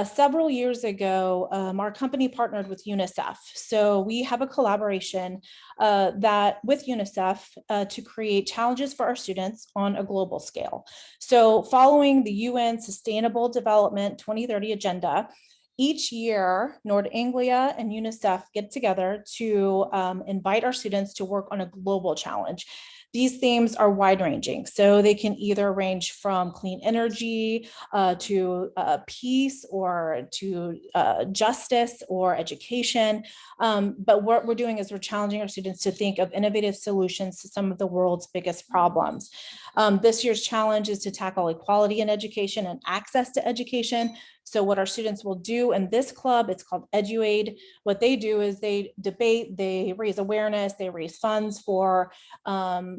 Several years ago, our company partnered with UNICEF. So we have a collaboration with UNICEF to create challenges for our students on a global scale. So following the UN Sustainable Development 2030 agenda, each year, Nord Anglia and UNICEF get together to invite our students to work on a global challenge. These themes are wide-ranging, so they can either range from clean energy to peace, or to justice or education. But what we're doing is we're challenging our students to think of innovative solutions to some of the world's biggest problems. This year's challenge is to tackle equality in education and access to education. So what our students will do in this club, it's called EduAid. What they do is they debate, they raise awareness, they raise funds for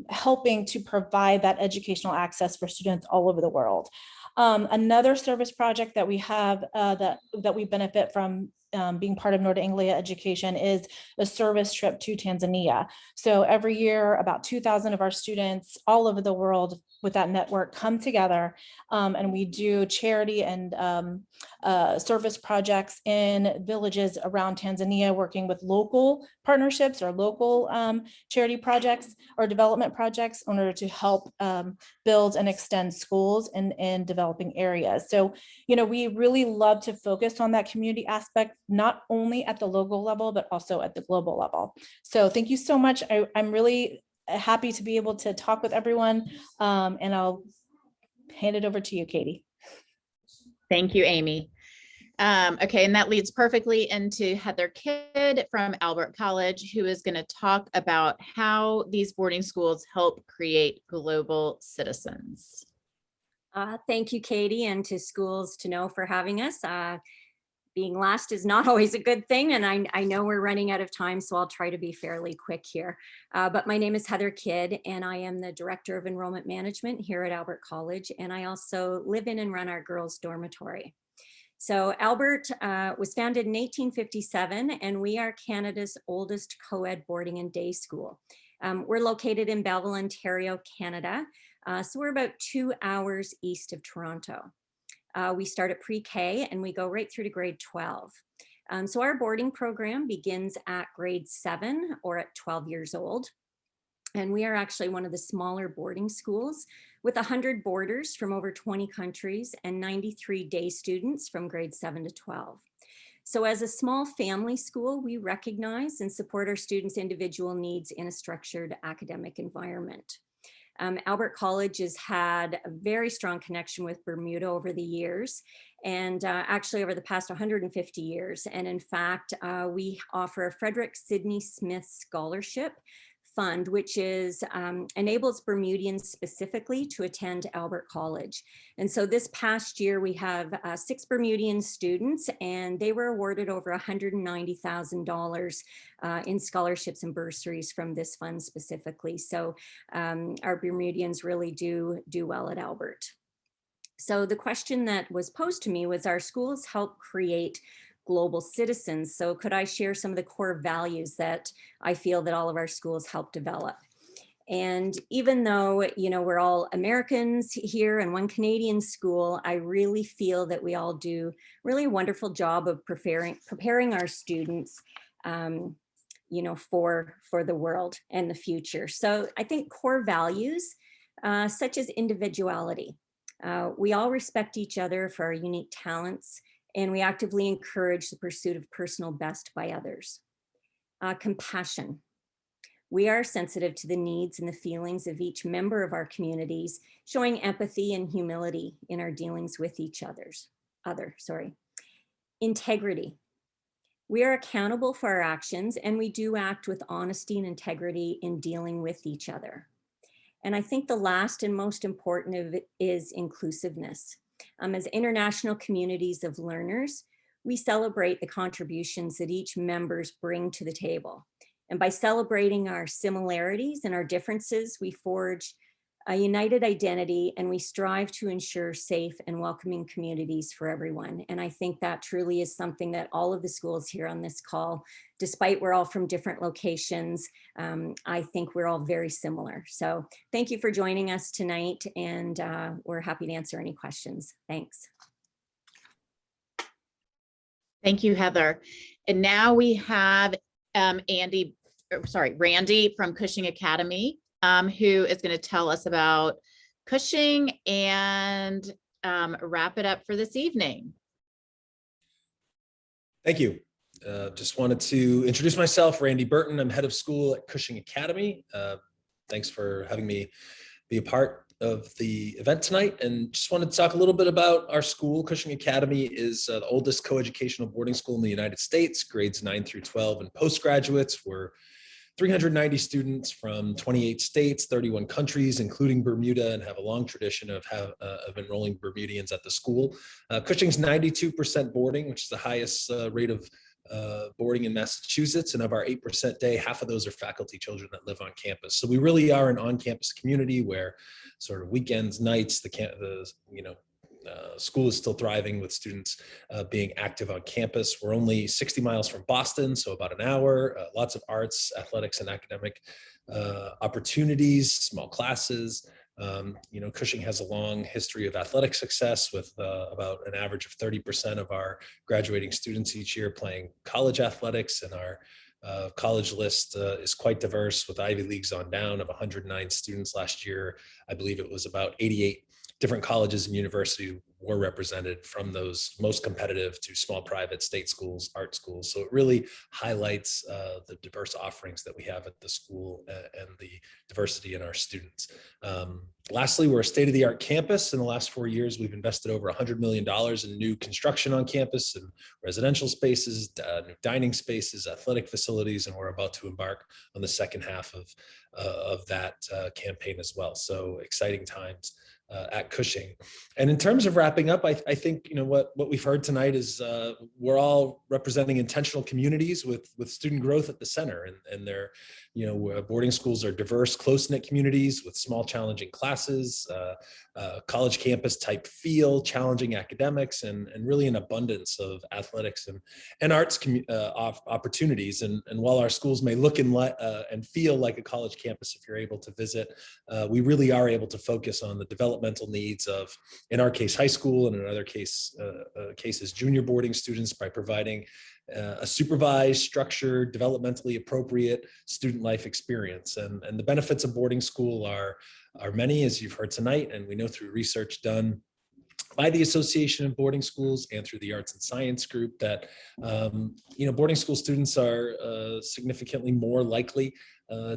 helping to provide that educational access for students all over the world. Another service project that we have that we benefit from being part of Nord Anglia Education is a service trip to Tanzania. So every year, about 2,000 of our students all over the world with that network come together, and we do charity and service projects in villages around Tanzania, working with local partnerships or local charity projects or development projects in order to help build and extend schools in developing areas. So, we really love to focus on that community aspect, not only at the local level, but also at the global level. So thank you so much. I'm really happy to be able to talk with everyone, and I'll hand it over to you, Katie. Thank you, Amy. Okay, and that leads perfectly into Heather Kidd from Albert College, who is going to talk about how these boarding schools help create global citizens. Thank you, Katie, and to Schools to Know for having us. Being last is not always a good thing, and I know we're running out of time, so I'll try to be fairly quick here. But my name is Heather Kidd, and I am the Director of Enrollment Management here at Albert College, and I also live in and run our girls' dormitory. So Albert was founded in 1857, and we are Canada's oldest co-ed boarding and day school. We're located in Belleville, Ontario, Canada, so we're about 2 hours east of Toronto. We start at pre-K and we go right through to grade 12. So our boarding program begins at grade 7 or at 12 years old. And we are actually one of the smaller boarding schools with 100 boarders from over 20 countries and 93 day students from grade 7 to 12. So as a small family school, we recognize and support our students' individual needs in a structured academic environment. Albert College has had a very strong connection with Bermuda over the years, and actually over the past 150 years. And in fact, we offer a Frederick Sidney Smith Scholarship Fund, which enables Bermudians specifically to attend Albert College. And so this past year, we have 6 Bermudian students, and they were awarded over $190,000 in scholarships and bursaries from this fund specifically. So our Bermudians really do well at Albert. So the question that was posed to me was, our schools help create global citizens. So could I share some of the core values that I feel that all of our schools help develop? And even though, we're all Americans here and one Canadian school, I really feel that we all do really a wonderful job of preparing our students you know, for the world and the future. So I think core values such as individuality. We all respect each other for our unique talents, and we actively encourage the pursuit of personal best by others. Compassion. We are sensitive to the needs and the feelings of each member of our communities, showing empathy and humility in our dealings with each other. Integrity. We are accountable for our actions, and we do act with honesty and integrity in dealing with each other. And I think the last and most important of it is inclusiveness. As international communities of learners, we celebrate the contributions that each members bring to the table. And by celebrating our similarities and our differences, we forge a united identity, and we strive to ensure safe and welcoming communities for everyone. And I think that truly is something that all of the schools here on this call, despite we're all from different locations, I think we're all very similar. So thank you for joining us tonight, and we're happy to answer any questions. Thanks. Thank you, Heather. And now we have Randy from Cushing Academy, who is going to tell us about Cushing and wrap it up for this evening. Thank you. Just wanted to introduce myself, Randy Burton. I'm head of school at Cushing Academy. Thanks for having me be a part of the event tonight, and just wanted to talk a little bit about our school. Cushing Academy is the oldest coeducational boarding school in the United States, grades 9 through 12 and postgraduates. We're 390 students from 28 states, 31 countries, including Bermuda, and have a long tradition of enrolling Bermudians at the school. Cushing's 92% boarding, which is the highest rate of boarding in Massachusetts, and of our 8% day, half of those are faculty children that live on campus. So we really are an on-campus community where sort of weekends, nights, school is still thriving with students being active on campus. We're only 60 miles from Boston, so about an hour. Lots of arts, athletics, and academic opportunities, small classes. Cushing has a long history of athletic success with about an average of 30% of our graduating students each year playing college athletics, and our college list is quite diverse with Ivy Leagues on down. Of 109 students last year, I believe it was about 88 different colleges and universities were represented, from those most competitive to small private state schools, art schools. So it really highlights the diverse offerings that we have at the school and the diversity in our students. Lastly, we're a state-of-the-art campus. In the last 4 years, we've invested over $100 million in new construction on campus and residential spaces, new dining spaces, athletic facilities, and we're about to embark on the second half of that campaign as well. So exciting times at Cushing. And in terms of wrapping up, I think what we've heard tonight is we're all representing intentional communities with student growth at the center, and they're boarding schools are diverse, close-knit communities with small, challenging classes, college campus type feel, challenging academics, and really an abundance of athletics and arts opportunities. And while our schools may look and feel like a college campus if you're able to visit, we really are able to focus on the developmental needs of, in our case, high school, and in other cases, junior boarding students, by providing a supervised, structured, developmentally appropriate student life experience. And the benefits of boarding school are many, as you've heard tonight, and we know through research done by the Association of Boarding Schools and through the Arts and Science Group that boarding school students are significantly more likely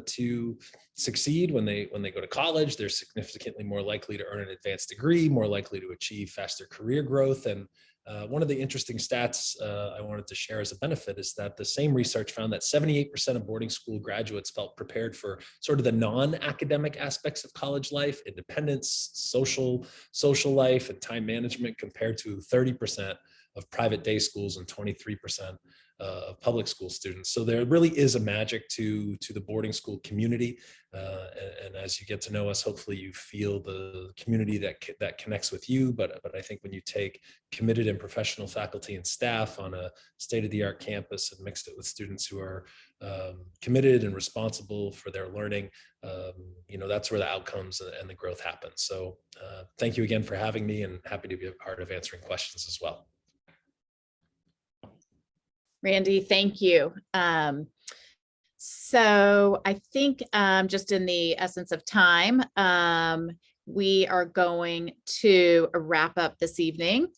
to succeed when they go to college. They're significantly more likely to earn an advanced degree, more likely to achieve faster career growth. And one of the interesting stats I wanted to share as a benefit is that the same research found that 78% of boarding school graduates felt prepared for sort of the non-academic aspects of college life, independence, social life, and time management, compared to 30% of private day schools and 23% of public school students. So there really is a magic to the boarding school community. And as you get to know us, hopefully you feel the community that connects with you. But I think when you take committed and professional faculty and staff on a state-of-the-art campus and mix it with students who are committed and responsible for their learning, that's where the outcomes and the growth happens. So thank you again for having me, and happy to be a part of answering questions as well. Randy, thank you. So I think just in the essence of time, we are going to wrap up this evening.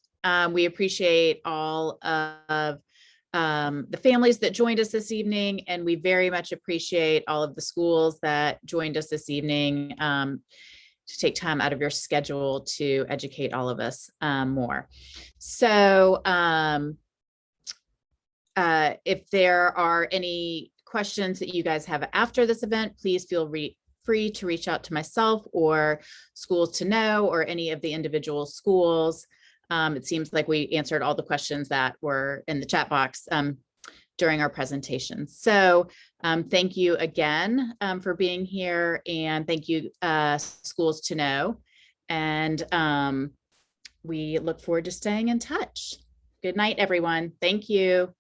We appreciate all of the families that joined us this evening, and we very much appreciate all of the schools that joined us this evening to take time out of your schedule to educate all of us more. So if there are any questions that you guys have after this event, please feel free to reach out to myself or Schools to Know or any of the individual schools. It seems like we answered all the questions that were in the chat box during our presentation. So thank you again for being here, and thank you Schools to Know. And we look forward to staying in touch. Good night, everyone. Thank you.